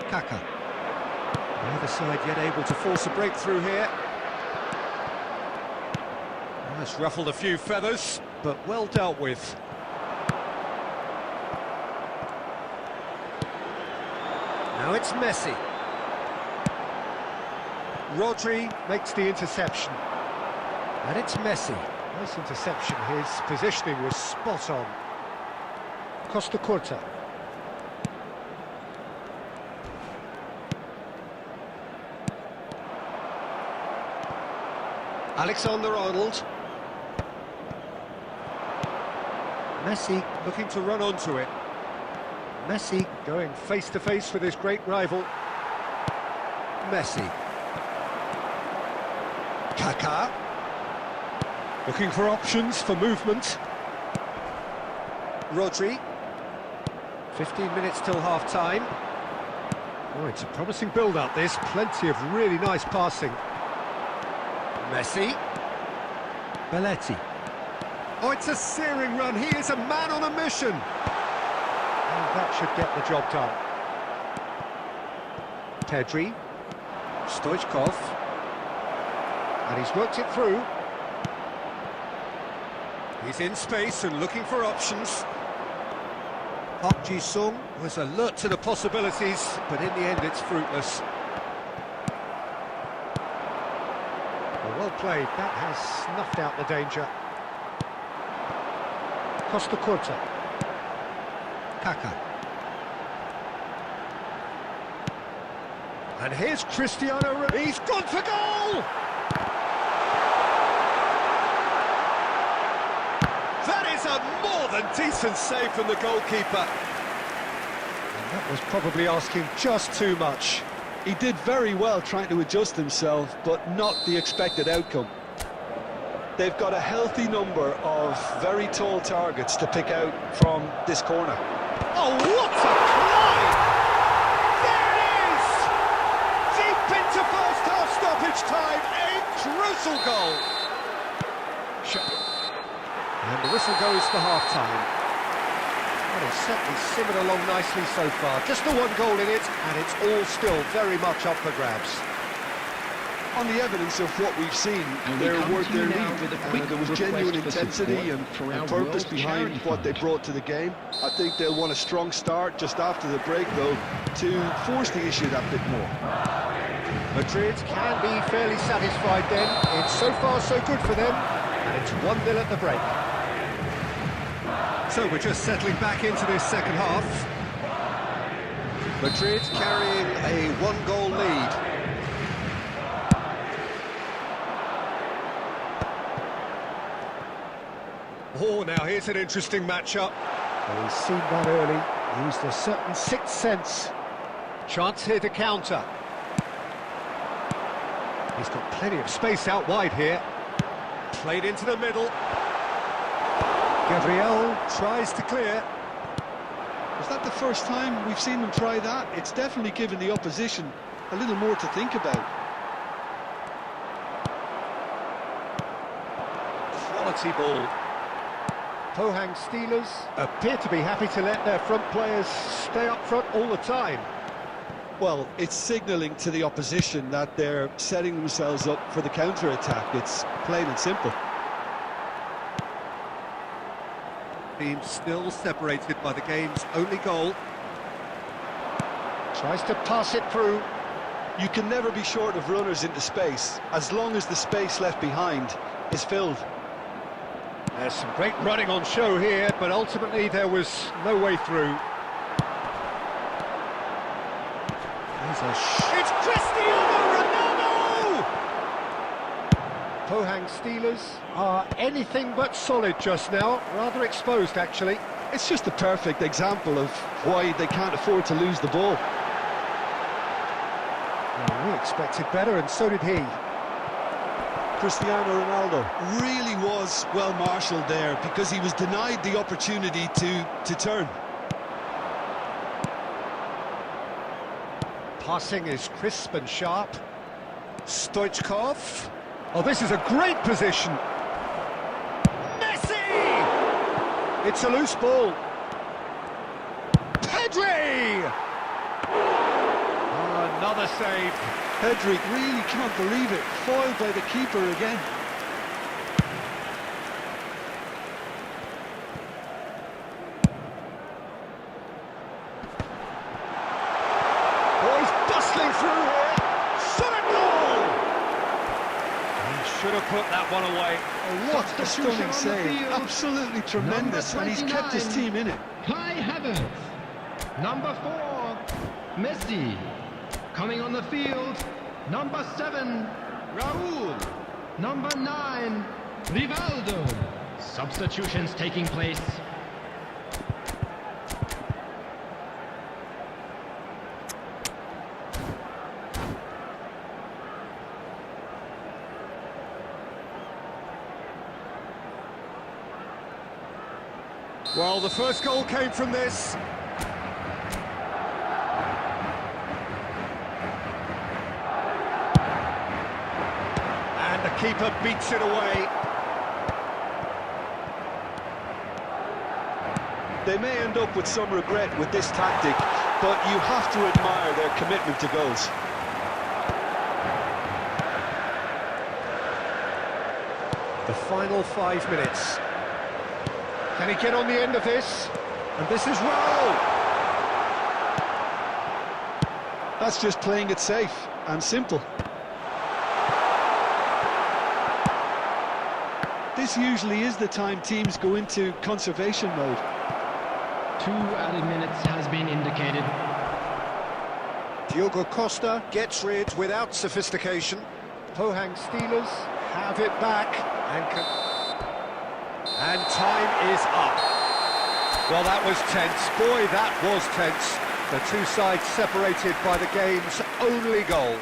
Kaka. Neither side yet able to force a breakthrough here. That's ruffled a few feathers, but well dealt with. Now it's Messi. Rodri makes the interception. And it's Messi. Nice interception. His positioning was spot on. Costa Curta. Alexander-Arnold. Messi looking to run onto it. Messi going face-to-face with his great rival. Messi. Kaka. Looking for options for movement. Rodri. 15 minutes till half-time. Oh, it's a promising build-up, this. Plenty of really nice passing. Messi. Belletti. Oh, it's a searing run. He is a man on a mission. And that should get the job done. Pedri. Stoichkov. And he's worked it through. He's in space and looking for options. Park Ji-sung was alert to the possibilities, but in the end it's fruitless. Well played, that has snuffed out the danger. Costa Curta. Kaka. And here's Cristiano Ronaldo. He's gone for goal! That is a more than decent save from the goalkeeper. And that was probably asking just too much. He did very well trying to adjust himself, but not the expected outcome. They've got a healthy number of very tall targets to pick out from this corner. Oh, what a climb! There it is! Deep into first half stoppage time, a crucial goal! And the whistle goes for half-time. Well, it's certainly simmered along nicely so far. Just the one goal in it, and it's all still very much up for grabs. On the evidence of what we've seen, they're worth their lead. There was genuine intensity and purpose behind what they brought to the game. I think they'll want a strong start just after the break, though, to force the issue that bit more. Madrid can be fairly satisfied then. It's so far so good for them, and it's 1-0 at the break. So we're just settling back into this second half. Madrid carrying a one-goal lead. Oh, now here's an interesting matchup. Well, he's seen that early, used a certain sixth sense. Chance here to counter. He's got plenty of space out wide here. Played into the middle. Gabriel tries to clear. Is that the first time we've seen them try that? It's definitely given the opposition a little more to think about. Quality ball. Pohang Steelers appear to be happy to let their front players stay up front all the time. Well, it's signalling to the opposition that they're setting themselves up for the counter-attack. It's plain and simple. Team still separated by the game's only goal. Tries to pass it through. You can never be short of runners into space, as long as the space left behind is filled. There's some great running on show here, but ultimately there was no way through. It's Cristiano Ronaldo! Pohang Steelers are anything but solid just now, rather exposed actually. It's just a perfect example of why they can't afford to lose the ball. Well, we expected better, and so did he. Cristiano Ronaldo. Really was well marshalled there because he was denied the opportunity to turn. Passing is crisp and sharp. Stoichkov. Oh, this is a great position. Messi! It's a loose ball. Pedri! Oh, another save. Pedri really can't believe it. Foiled by the keeper again. Oh, he's bustling through here. Shot at goal! He should have put that one away. Oh, what a Substitution stunning on the save. field. Absolutely tremendous, and he's kept his 29. team in it. Kai Havertz. Number 4, Messi. Coming on the field, number 7, Raul. Number 9, Rivaldo. Substitutions taking place. Well, the first goal came from this. And the keeper beats it away. They may end up with some regret with this tactic, but you have to admire their commitment to goals. The final 5 minutes. Can he get on the end of this? And this is Raul. That's just playing it safe and simple. This usually is the time teams go into conservation mode. 2 added minutes has been indicated. Diogo Costa gets rid without sophistication. Pohang Steelers have it back and time is up. Well, that was tense. Boy, that was tense. The two sides separated by the game's only goal.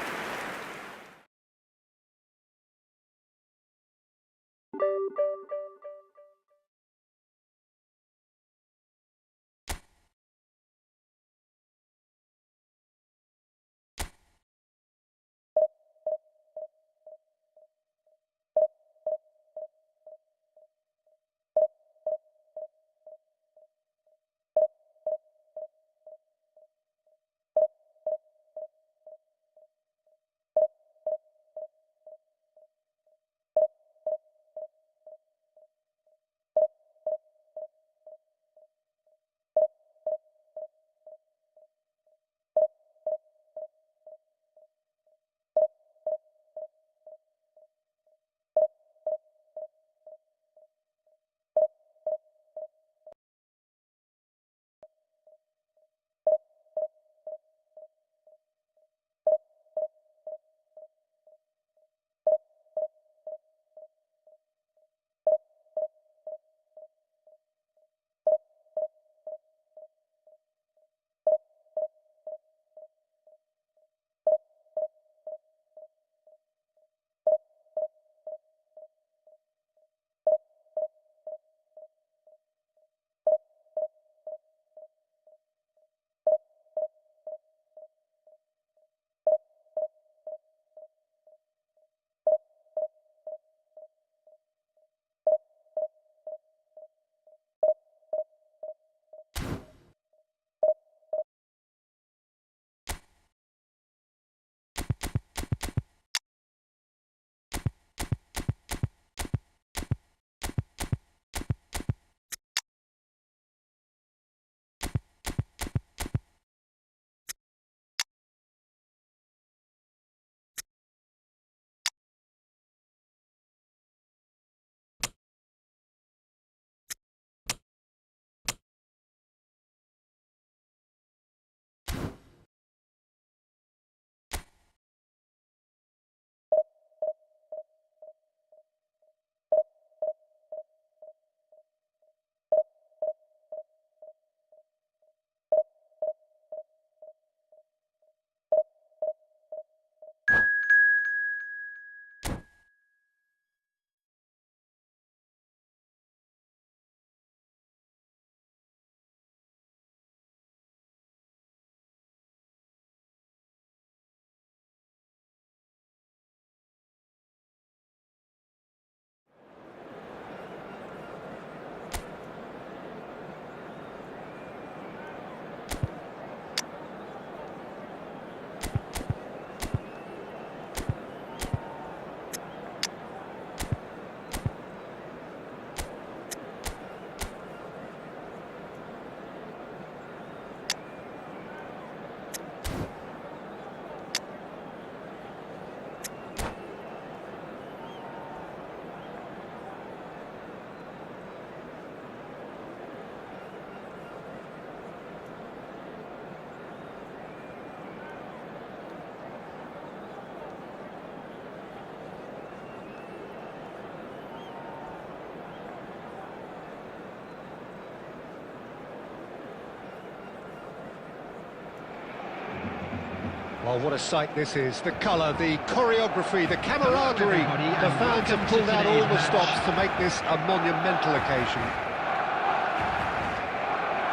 Well, what a sight this is. The colour, the choreography, the camaraderie. everybody, The and fans have welcome pulled to out all today's the match. stops to make this a monumental occasion.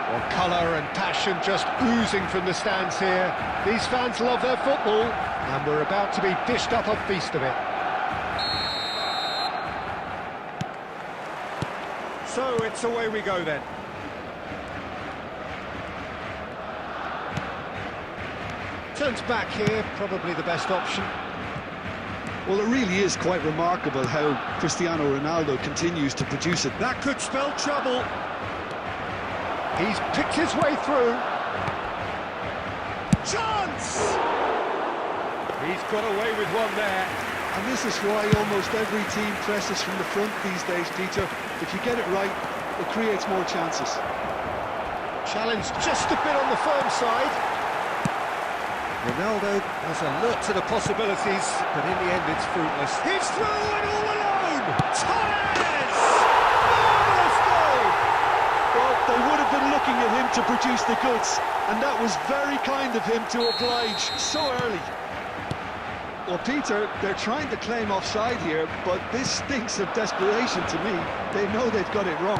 Well, colour and passion just oozing from the stands here. These fans love their football, and we're about to be dished up a feast of it. So it's away we go then. Turns back here, probably the best option. Well, it really is quite remarkable how Cristiano Ronaldo continues to produce it. That could spell trouble. He's picked his way through. Chance! He's got away with one there. And this is why almost every team presses from the front these days, Peter. If you get it right, it creates more chances. Challenge just a bit on the firm side. Ronaldo has a look to the possibilities, but in the end it's fruitless. He's through and all alone! Torres! Marvellous goal! Well, they would have been looking at him to produce the goods, and that was very kind of him to oblige so early. Well, Peter, they're trying to claim offside here, but this stinks of desperation to me. They know they've got it wrong.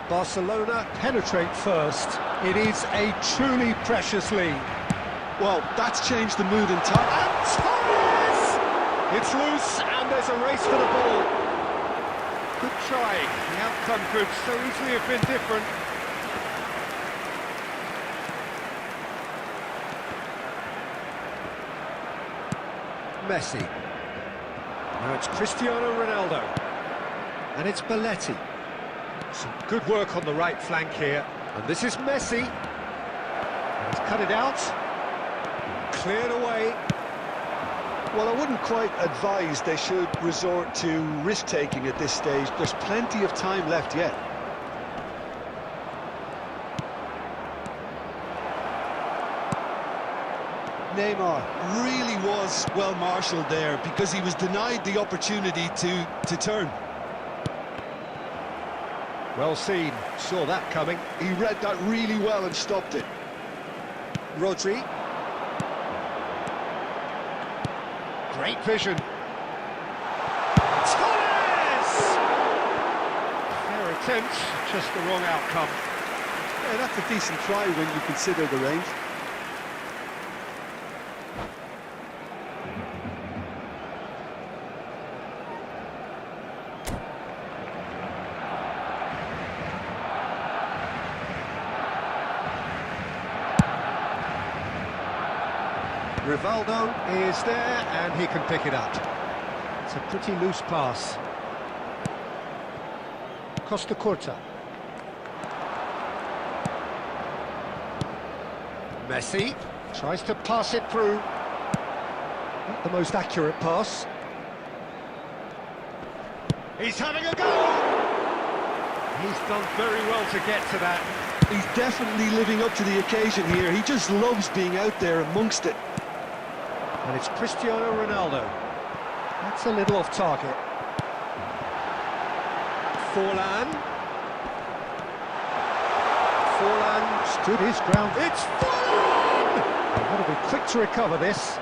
Barcelona penetrate first. It is a truly precious lead. Well, that's changed the mood entirely. And Torres! It's loose, and there's a race for the ball. Good try. The outcome could so easily have been different. Messi. Now it's Cristiano Ronaldo. And it's Belletti. Some good work on the right flank here. And this is Messi. And he's cut it out. Cleared away. Well, I wouldn't quite advise they should resort to risk-taking at this stage. There's plenty of time left yet. Neymar really was well marshalled there because he was denied the opportunity to turn. Well seen. Saw that coming. He read that really well and stopped it. Rodri. Great vision. Torres! Fair attempt, just the wrong outcome. Yeah, that's a decent try when you consider the range. Rivaldo is there, and he can pick it up. It's a pretty loose pass. Costa Curta. Messi tries to pass it through. Not the most accurate pass. He's having a go! He's done very well to get to that. He's definitely living up to the occasion here. He just loves being out there amongst it. And it's Cristiano Ronaldo. That's a little off target. Forlan. Forlan stood his ground. It's Forlan! They've got to be quick to recover this.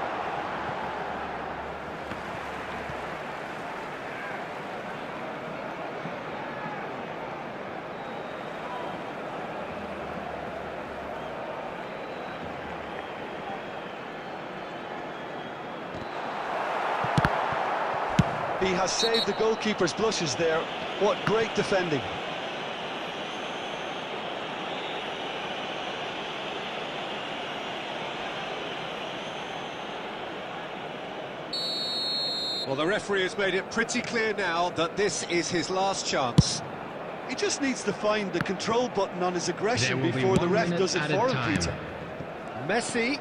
He has saved the goalkeeper's blushes there. What great defending. Well, the referee has made it pretty clear now that this is his last chance. He just needs to find the control button on his aggression There will be before the 1 ref minute does it added for him, time. Peter. Messi.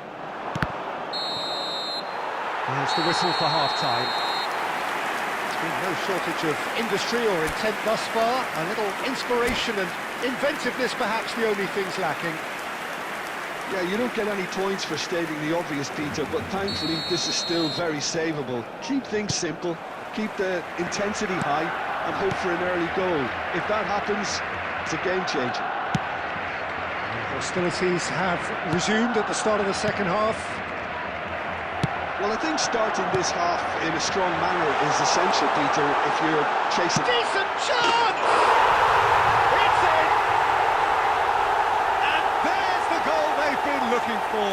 There's the whistle for half-time. There's been no shortage of industry or intent thus far. A little inspiration and inventiveness, perhaps the only things lacking. Yeah, you don't get any points for stating the obvious, Peter, but thankfully this is still very savable. Keep things simple, keep the intensity high, and hope for an early goal. If that happens, it's a game changer. Hostilities have resumed at the start of the second half. Well, I think starting this half in a strong manner is essential, Peter, if you're chasing... Decent chance! It's in! And there's the goal they've been looking for.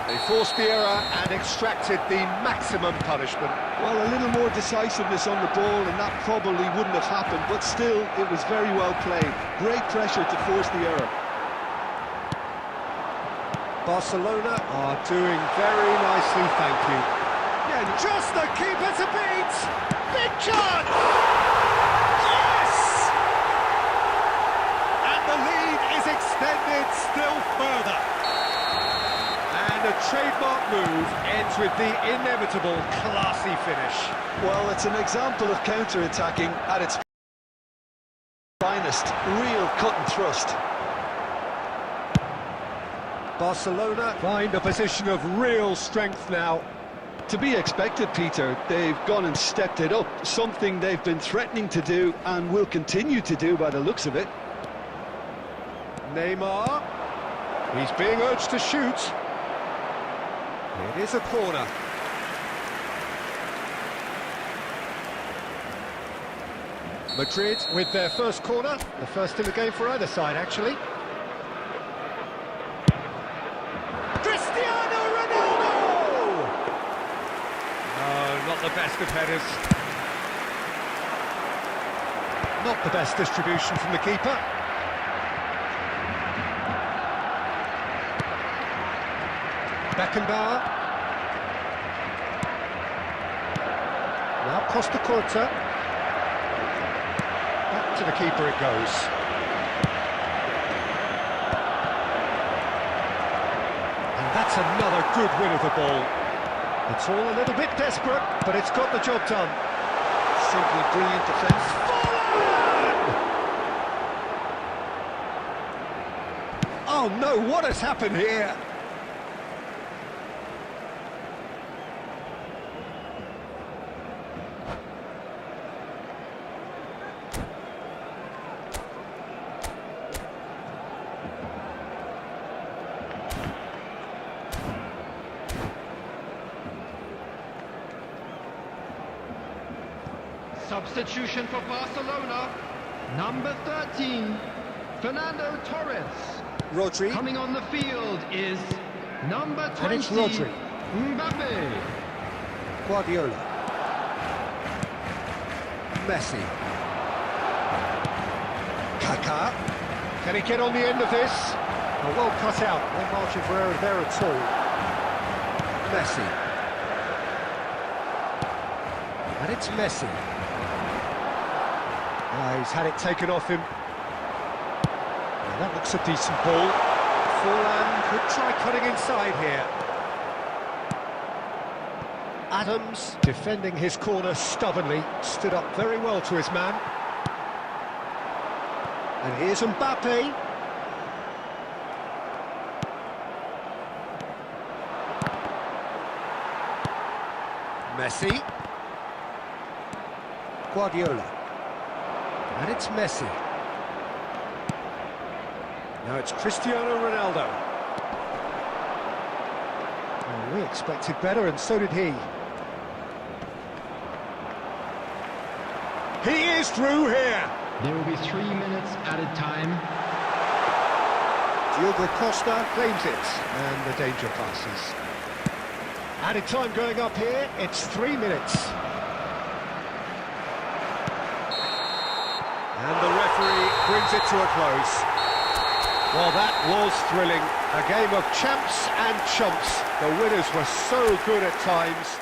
They forced the error and extracted the maximum punishment. Well, a little more decisiveness on the ball, and that probably wouldn't have happened, but still, it was very well played. Great pressure to force the error. Barcelona are doing very nicely, thank you. Yeah, just the keeper to beat! Big chance! Yes! And the lead is extended still further. And a trademark move ends with the inevitable classy finish. Well, it's an example of counter-attacking at its finest. Real cut and thrust. Barcelona find a position of real strength now. To be expected, Peter. They've gone and stepped it up, something they've been threatening to do and will continue to do by the looks of it. Neymar, he's being urged to shoot. It is a corner. Madrid with their first corner, the first in the game for either side, actually. Cristiano Ronaldo! No, not the best of headers. Not the best distribution from the keeper. Beckenbauer. Now Costa Curta. Back to the keeper it goes. And that's another good win of the ball. It's all a little bit desperate, but it's got the job done. Simply brilliant defence. Oh no, what has happened here? Substitution for Barcelona. Number 13, Fernando Torres. Rodri. Coming on the field is number 20, And it's Rodri. Mbappe. Guardiola. Messi. Kaká. Can he get on the end of this? Oh, well cut out. No margin for error there at all. Messi. And it's Messi. He's had it taken off him. Now that looks a decent ball. Forlan could try cutting inside here. Adams, defending his corner stubbornly, stood up very well to his man. And here's Mbappe. Messi. Guardiola. And it's Messi. Now it's Cristiano Ronaldo. Oh, we expected better, and so did he. He is through here. There will be 3 minutes added time. Diogo Costa claims it, and the danger passes. Added time going up here, it's 3 minutes. And the referee brings it to a close. Well, that was thrilling. A game of champs and chumps. The winners were so good at times.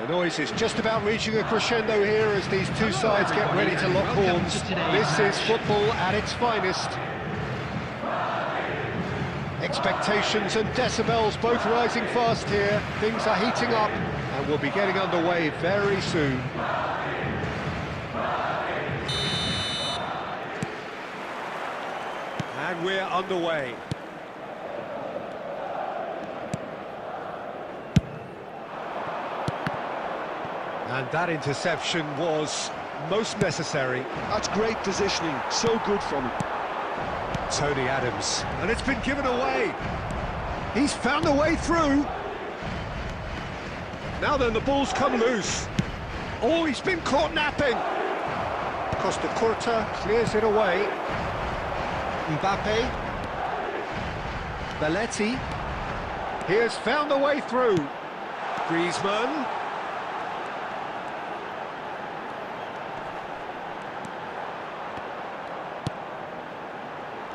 The noise is just about reaching a crescendo here as these two sides get ready to lock horns. This is football at its finest. Expectations and decibels both rising fast here. Things are heating up and we'll be getting underway very soon. And we're underway. And that interception was most necessary. That's great positioning, so good from him. Tony Adams, and it's been given away. He's found a way through. Now then, the ball's come loose. Oh, he's been caught napping. Costa Curta clears it away. Mbappe. Belletti. He has found a way through. Griezmann.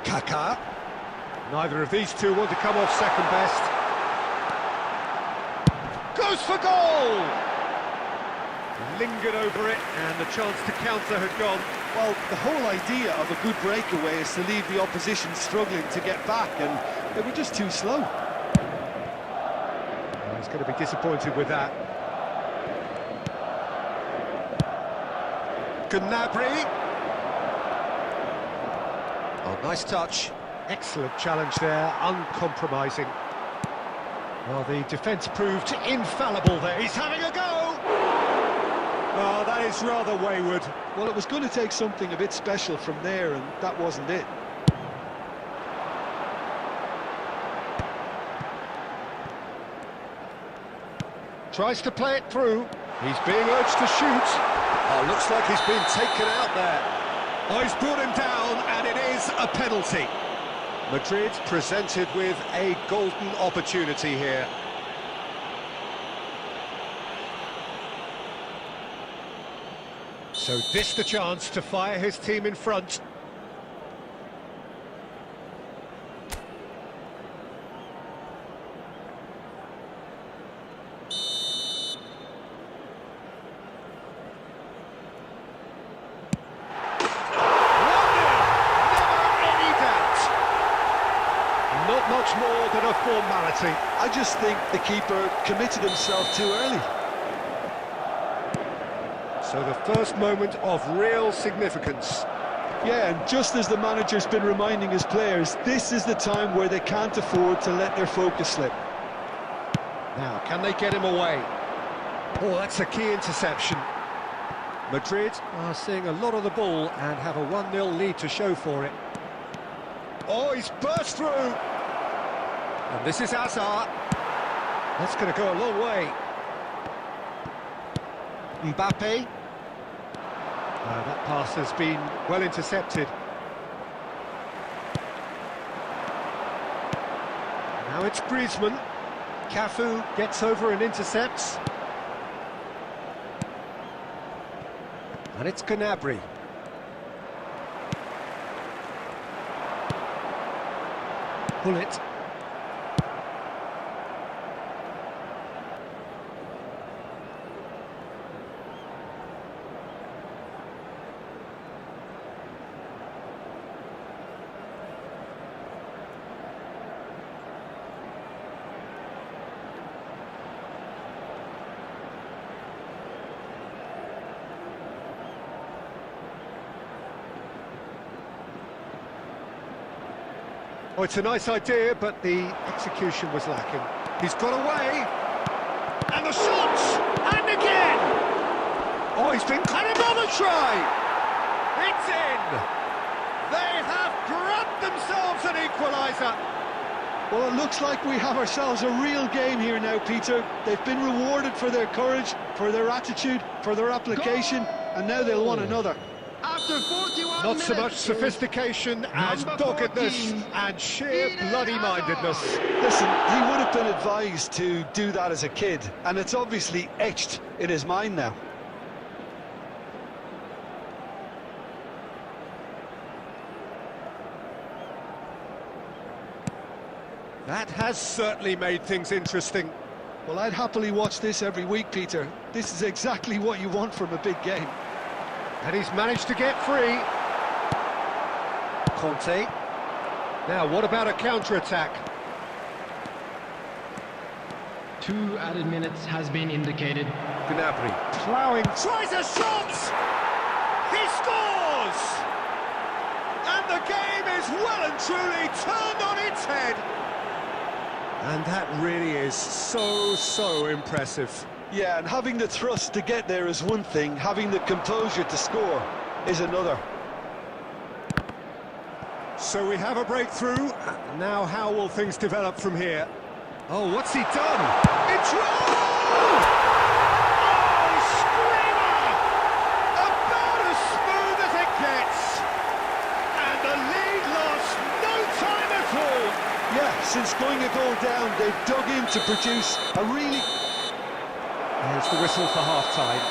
Kaká. Neither of these two want to come off second best. Goes for goal! Lingered over it, and the chance to counter had gone. Well, the whole idea of a good breakaway is to leave the opposition struggling to get back, and they were just too slow. He's going to be disappointed with that. Gnabry. Oh, nice touch. Excellent challenge there, uncompromising. Well, the defence proved infallible there. He's having a go! Oh, that is rather wayward. Well, it was going to take something a bit special from there, and that wasn't it. Tries to play it through. He's being urged to shoot. Oh, looks like he's been taken out there. Oh, he's brought him down, and it is a penalty. Madrid presented with a golden opportunity here. So this the chance to fire his team in front. Not much more than a formality. I just think the keeper committed himself too early. So the first moment of real significance. Yeah, and just as the manager's been reminding his players, this is the time where they can't afford to let their focus slip. Now, can they get him away? Oh, that's a key interception. Madrid are seeing a lot of the ball and have a 1-0 lead to show for it. Oh, he's burst through! And this is Hazard. That's going to go a long way. Mbappe. That pass has been well intercepted. Now it's Griezmann. Cafu gets over and intercepts. And it's Gnabry. Bullet. Oh, it's a nice idea, but the execution was lacking. He's got away, and the shots, and again! Oh, he's been cut, another try! It's in! They have grabbed themselves an equaliser! Well, it looks like we have ourselves a real game here now, Peter. They've been rewarded for their courage, for their attitude, for their application, and now they'll want another. After 41 Not so much minutes, sophistication as number doggedness 14, and sheer bloody-mindedness. Listen, he would have been advised to do that as a kid, and it's obviously etched in his mind now. That has certainly made things interesting. Well, I'd happily watch this every week, Peter. This is exactly what you want from a big game. And he's managed to get free. Conte. Now, what about a counter-attack? 2 added minutes has been indicated. Gnabry ploughing. Tries a shot! He scores! And the game is well and truly turned on its head. And that really is so impressive. Yeah, and having the thrust to get there is one thing, having the composure to score is another. So we have a breakthrough. Now how will things develop from here? Oh, what's he done? It's oh, screamer! About as smooth as it gets. And the lead lost no time at all. Yeah, since going a goal down, they've dug in to produce a really... There's the whistle for half-time.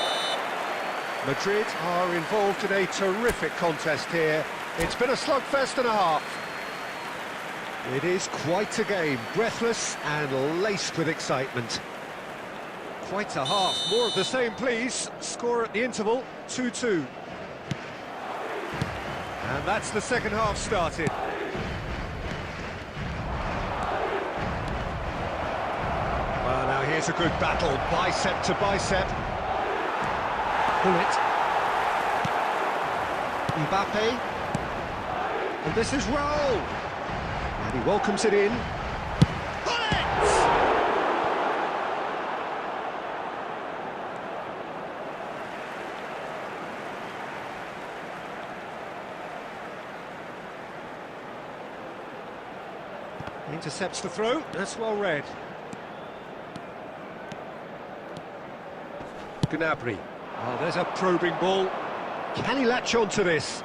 Madrid are involved in a terrific contest here. It's been a slugfest and a half. It is quite a game, breathless and laced with excitement. Quite a half. More of the same, please. Score at the interval, 2-2. And that's the second half started. Well, now here's a good battle, bicep to bicep. Bullet. Mbappe. And this is Raul. And he welcomes it in. Intercepts the throw, that's well read. Gnabry. Oh, there's a probing ball. Can he latch on to this?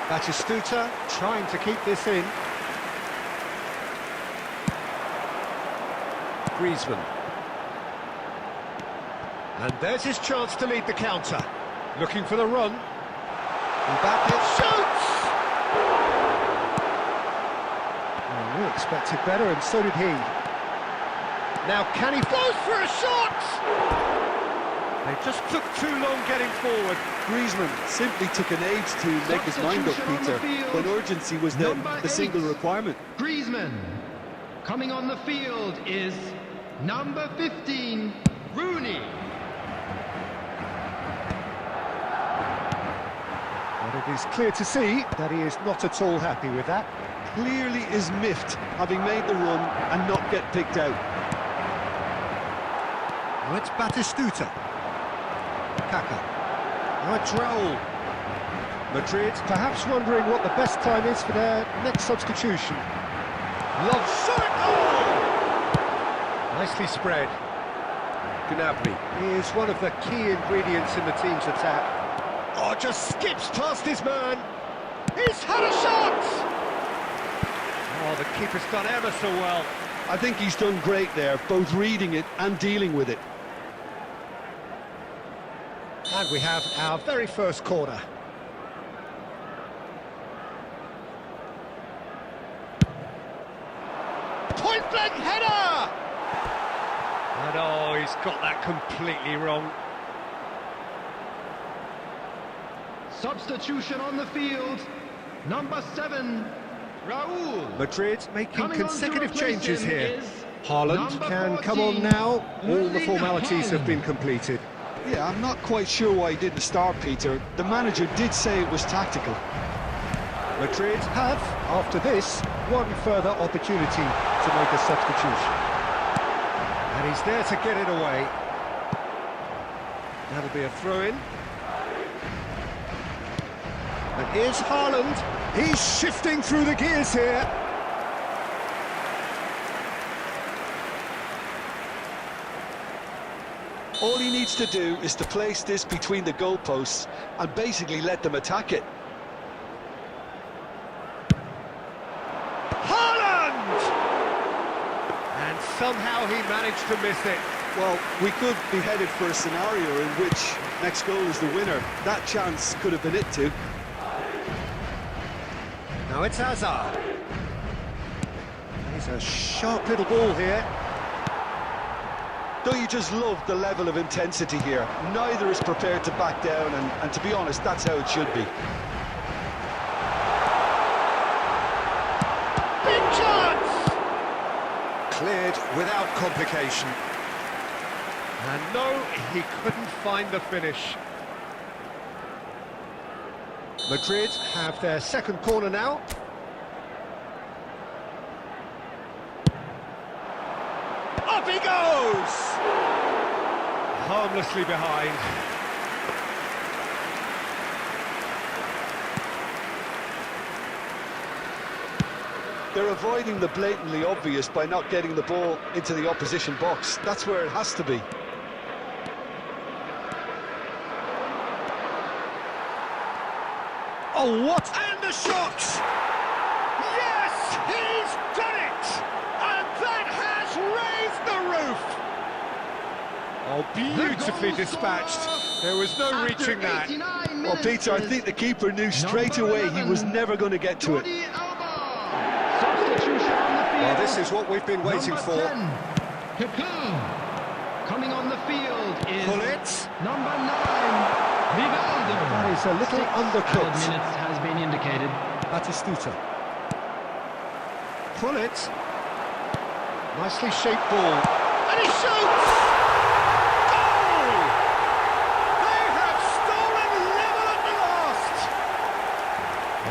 Batistuta trying to keep this in. Griezmann. And there's his chance to lead the counter. Looking for the run. Mbappe shoots! Oh, we expected better, and so did he. Now can he goes for a shot? They just took too long getting forward. Griezmann simply took an age to make his mind up, Peter, when urgency was the single requirement. Griezmann. Coming on the field is number 15, Rooney. And it is clear to see that he is not at all happy with that. Clearly is miffed, having made the run and not get picked out. Now it's Batistuta. Kaka. Now it's Raul. Madrid perhaps wondering what the best time is for their next substitution. Love shot! Oh! Nicely spread. Gnabry is one of the key ingredients in the team's attack. Oh, just skips past his man. He's had a shot! Oh, the keeper's done ever so well. I think he's done great there, both reading it and dealing with it. And we have our very first corner. Point-blank header! And oh, he's got that completely wrong. Substitution on the field, number 7, Raul. Madrid making Coming on to consecutive replace changes him here. is Haaland number can come 14, on now. All the Erling formalities have Haaland. been completed. Yeah, I'm not quite sure why he didn't start, Peter. The manager did say it was tactical. Madrid have, after this, one further opportunity to make a substitution. And he's there to get it away. That'll be a throw-in. And here's Haaland. He's shifting through the gears here. All he needs to do is to place this between the goalposts and basically let them attack it. Haaland! And somehow he managed to miss it. Well, we could be headed for a scenario in which next goal is the winner. That chance could have been it too. Now it's Hazard. It's a sharp little ball here. Don't you just love the level of intensity here? Neither is prepared to back down, and to be honest, that's how it should be. Big chance! Cleared without complication. And no, he couldn't find the finish. Madrid have their second corner now. Up he goes! Harmlessly behind. They're avoiding the blatantly obvious by not getting the ball into the opposition box. That's where it has to be. Oh, what? And the shot! Yes, he's done it! And that has raised the roof! Oh, beautifully dispatched. There was no reaching that. Well, Peter, I think the keeper knew straight away he was never going to get to it. Substitution on the field. Well, this is what we've been waiting Number for. 10, Kaká. Coming on the field is Pull it. number 9, Rivaldo. That is a little Added undercooked. minutes has been indicated. Batistuta. Pull it. Nicely shaped ball. And he shoots! Goal! They have stolen level at the last!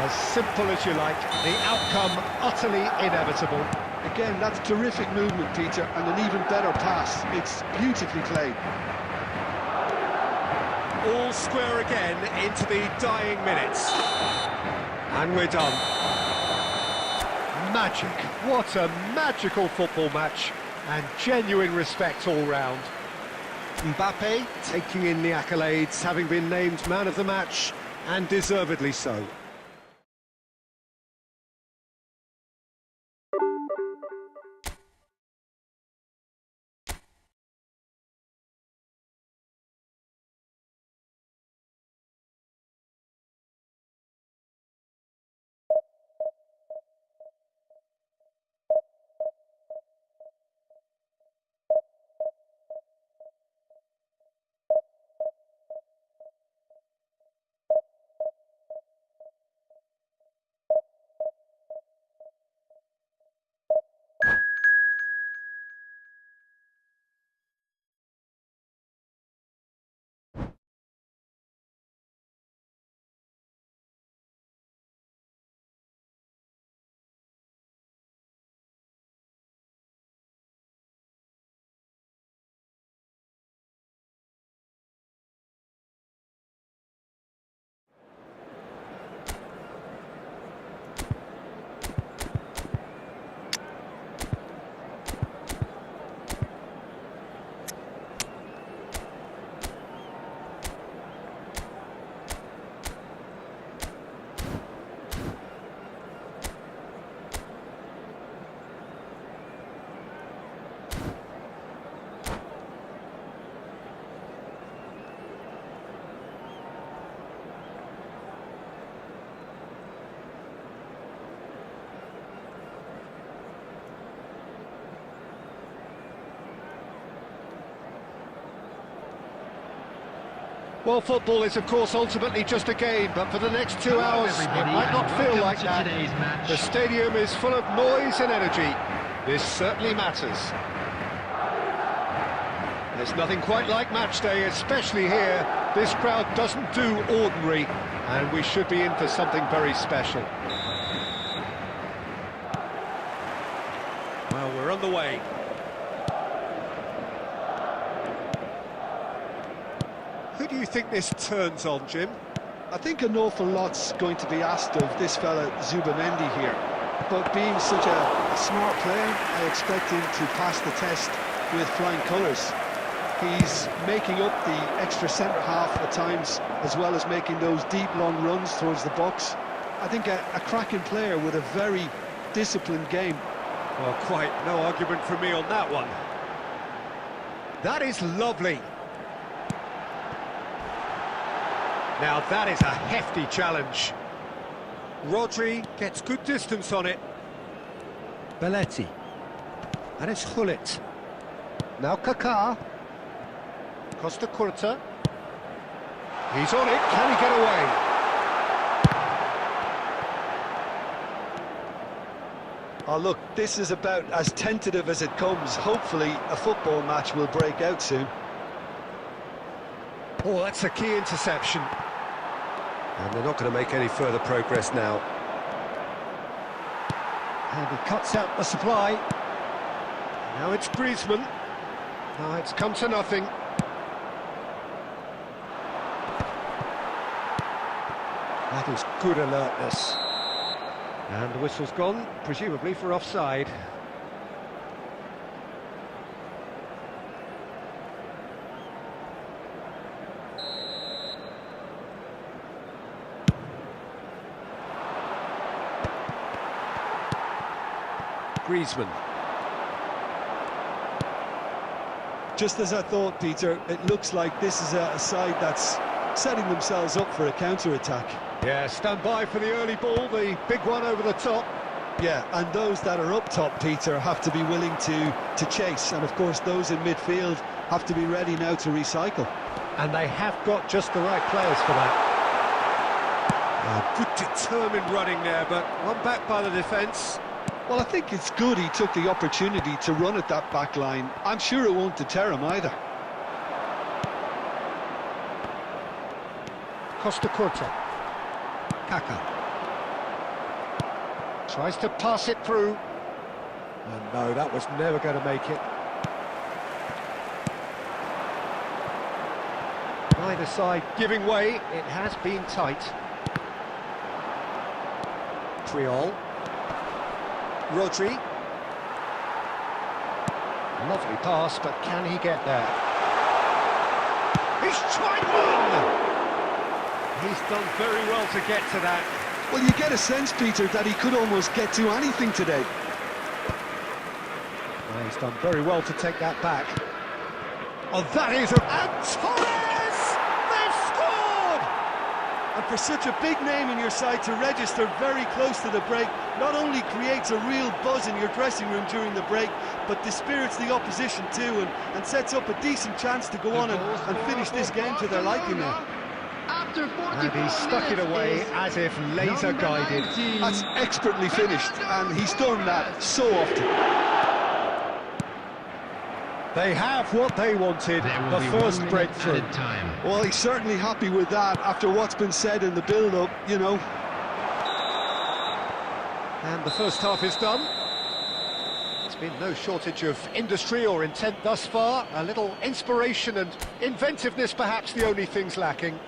As simple as you like, the outcome utterly inevitable. Again, that's terrific movement, Peter, and an even better pass. It's beautifully played. All square again into the dying minutes. And we're done. Magic. What a magical football match. And genuine respect all round. Mbappe taking in the accolades, having been named man of the match, and deservedly so. Well, football is, of course, ultimately just a game, but for the next 2 hours, it might not feel like that. The stadium is full of noise and energy. This certainly matters. There's nothing quite like match day, especially here. This crowd doesn't do ordinary, and we should be in for something very special. Well, we're on the way. Who do you think this turns on, Jim? I think an awful lot's going to be asked of this fella Zubamendi here. But being such a smart player, I expect him to pass the test with flying colours. He's making up the extra centre-half at times, as well as making those deep, long runs towards the box. I think a cracking player with a very disciplined game. Well, quite no argument from me on that one. That is lovely. Now that is a hefty challenge. Rodri gets good distance on it. Belletti. And it's Hullet. Now Kaká. Costa Curta. He's on it, can he get away? Oh look, this is about as tentative as it comes. Hopefully a football match will break out soon. Oh, that's a key interception. And they're not going to make any further progress now. And he cuts out the supply. Now it's Griezmann. Now it's come to nothing. That is good alertness. And the whistle's gone, presumably for offside. Griezmann. Just as I thought, Peter, it looks like this is a side that's setting themselves up for a counter-attack. Yeah, stand by for the early ball, the big one over the top. Yeah, and those that are up top, Peter, have to be willing to chase. And of course, those in midfield have to be ready now to recycle. And they have got just the right players for that. Good determined running there, but one back by the defence. Well, I think it's good he took the opportunity to run at that back line. I'm sure it won't deter him either. Costa Curta. Kaká. Tries to pass it through. And no, that was never going to make it. Neither side giving way. It has been tight. Triol. Rodri. Lovely pass, but can he get there? He's tried one! He's done very well to get to that. Well, you get a sense, Peter, that he could almost get to anything today. Well, he's done very well to take that back. Oh, that is a... And Torres! They've scored! And for such a big name in your side to register very close to the break, not only creates a real buzz in your dressing room during the break, but dispirits the opposition too, and sets up a decent chance to go on and finish this game to their liking now. And he stuck it away as if laser guided. That's expertly finished, and he's done that so often. They have what they wanted, the first breakthrough. Well, he's certainly happy with that after what's been said in the build-up, you know. And the first half is done. There's been no shortage of industry or intent thus far. A little inspiration and inventiveness, perhaps the only things lacking.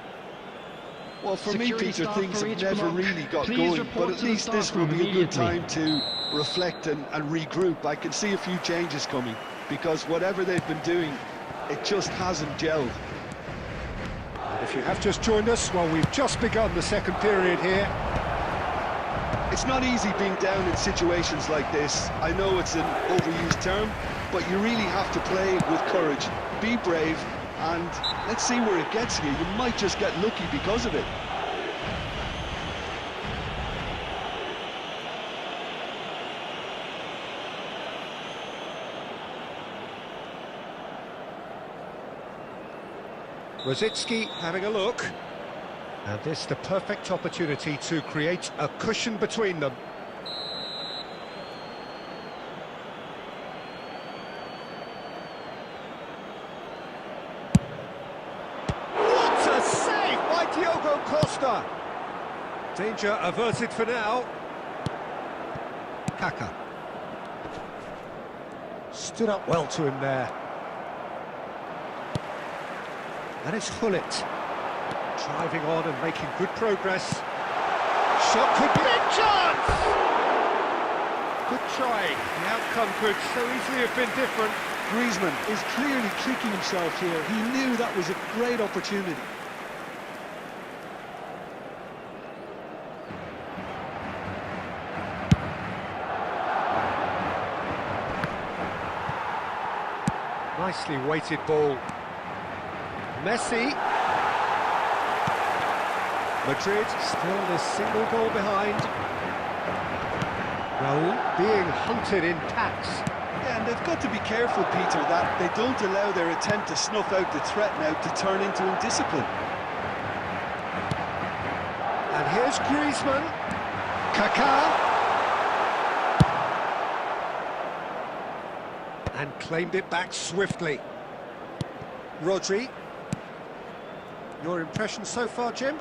Well, for me, Peter, things have never really got going, but at least this will be a good time to reflect and regroup. I can see a few changes coming, because whatever they've been doing, it just hasn't gelled. And if you have just joined us, well, we've just begun the second period here. It's not easy being down in situations like this. I know it's an overused term, but you really have to play with courage. Be brave, and let's see where it gets you. You might just get lucky because of it. Rosicki having a look. And this the perfect opportunity to create a cushion between them. What a save by Diogo Costa! Danger averted for now. Kaká. Stood up well to him there. And it's Hullet. Driving on and making good progress. Shot could be... Big chance! Good try. The outcome could so easily have been different. Griezmann is clearly kicking himself here. He knew that was a great opportunity. Nicely weighted ball. Messi. Madrid still this single goal behind. Raul being hunted in packs. Yeah, and they've got to be careful, Peter, that they don't allow their attempt to snuff out the threat now to turn into indiscipline. And here's Griezmann. Kaká. And claimed it back swiftly. Rodri. Your impression so far, Jim?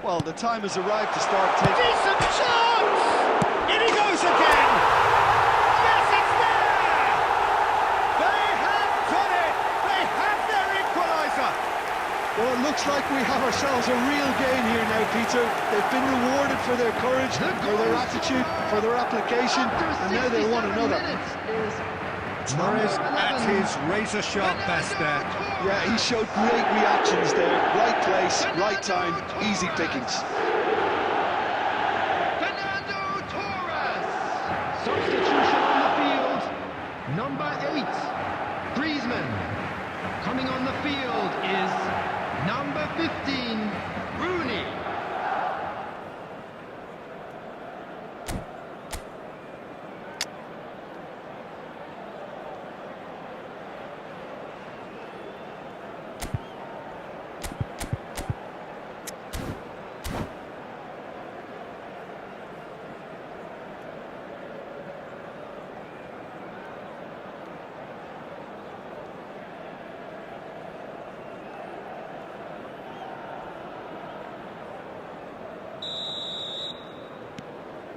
Well, the time has arrived to start taking... Decent chance! In he goes again! Yes, it's there! They have done it! They have their equaliser! Well, it looks like we have ourselves a real game here now, Peter. They've been rewarded for their courage, for their attitude, for their application, and now they want another. Torres at his razor-sharp best there. Yeah, he showed great reactions there. Right place, right time, easy pickings. Fernando Torres! Substitution on the field. Number 8, Griezmann. Coming on the field is number 15, Rooney.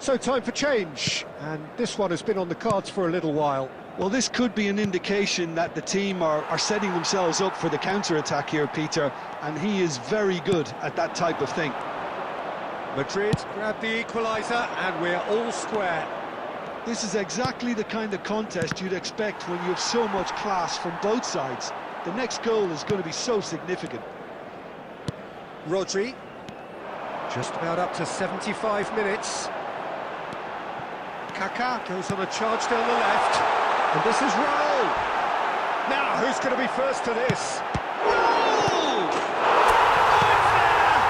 So time for change, and this one has been on the cards for a little while. Well, this could be an indication that the team are setting themselves up for the counter-attack here, Peter, and he is very good at that type of thing. Madrid grab the equaliser, and we're all square. This is exactly the kind of contest you'd expect when you have so much class from both sides. The next goal is going to be so significant. Rodri, just about up to 75 minutes. Kaká goes on a charge down the left, and this is Raul. Now, who's going to be first to this? Raul! Oh, it's there!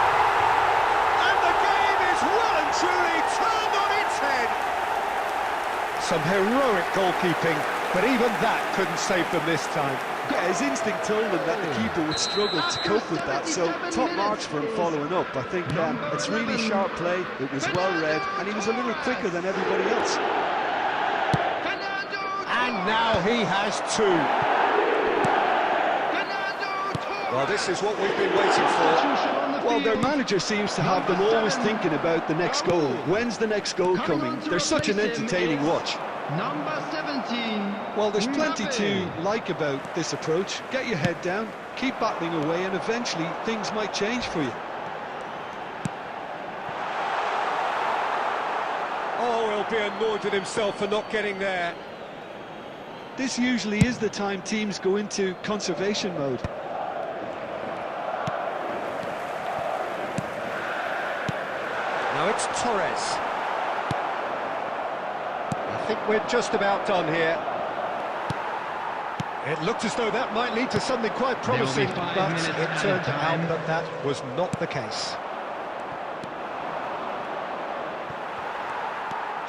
And the game is well and truly turned on its head. Some heroic goalkeeping, but even that couldn't save them this time. Yeah, his instinct told him that the keeper would struggle to cope with that, so top marks for him following up. I think it's really sharp play, it was well read, and he was a little quicker than everybody else. And now he has two. Well, this is what we've been waiting for. Well, their manager seems to have them always thinking about the next goal. When's the next goal coming? They're such an entertaining watch. Number 17. Well, there's plenty to like about this approach. Get your head down, keep battling away, and eventually things might change for you. Oh, he'll be annoyed with himself for not getting there. This usually is the time teams go into conservation mode. Now it's Torres. I think we're just about done here. It looked as though that might lead to something quite promising, but it turned out that that was not the case.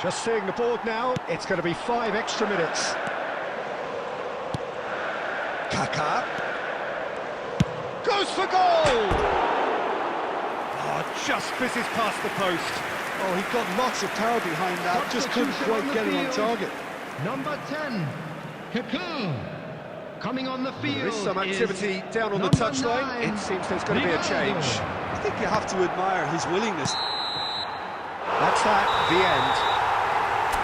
Just seeing the board now, it's going to be 5 extra minutes. Kaká Goes for goal! Oh, just fizzes past the post. Oh, he got lots of power behind that, just couldn't quite get it on target. Number 10, Kaká. Coming on the field. There is some activity down on the touchline. It seems there's going to be a change. I think you have to admire his willingness. That's that, the end.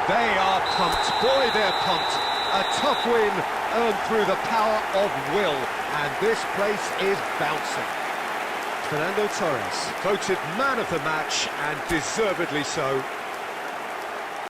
They are pumped. Boy, they're pumped. A tough win earned through the power of will, and this place is bouncing. Fernando Torres voted man of the match, and deservedly so.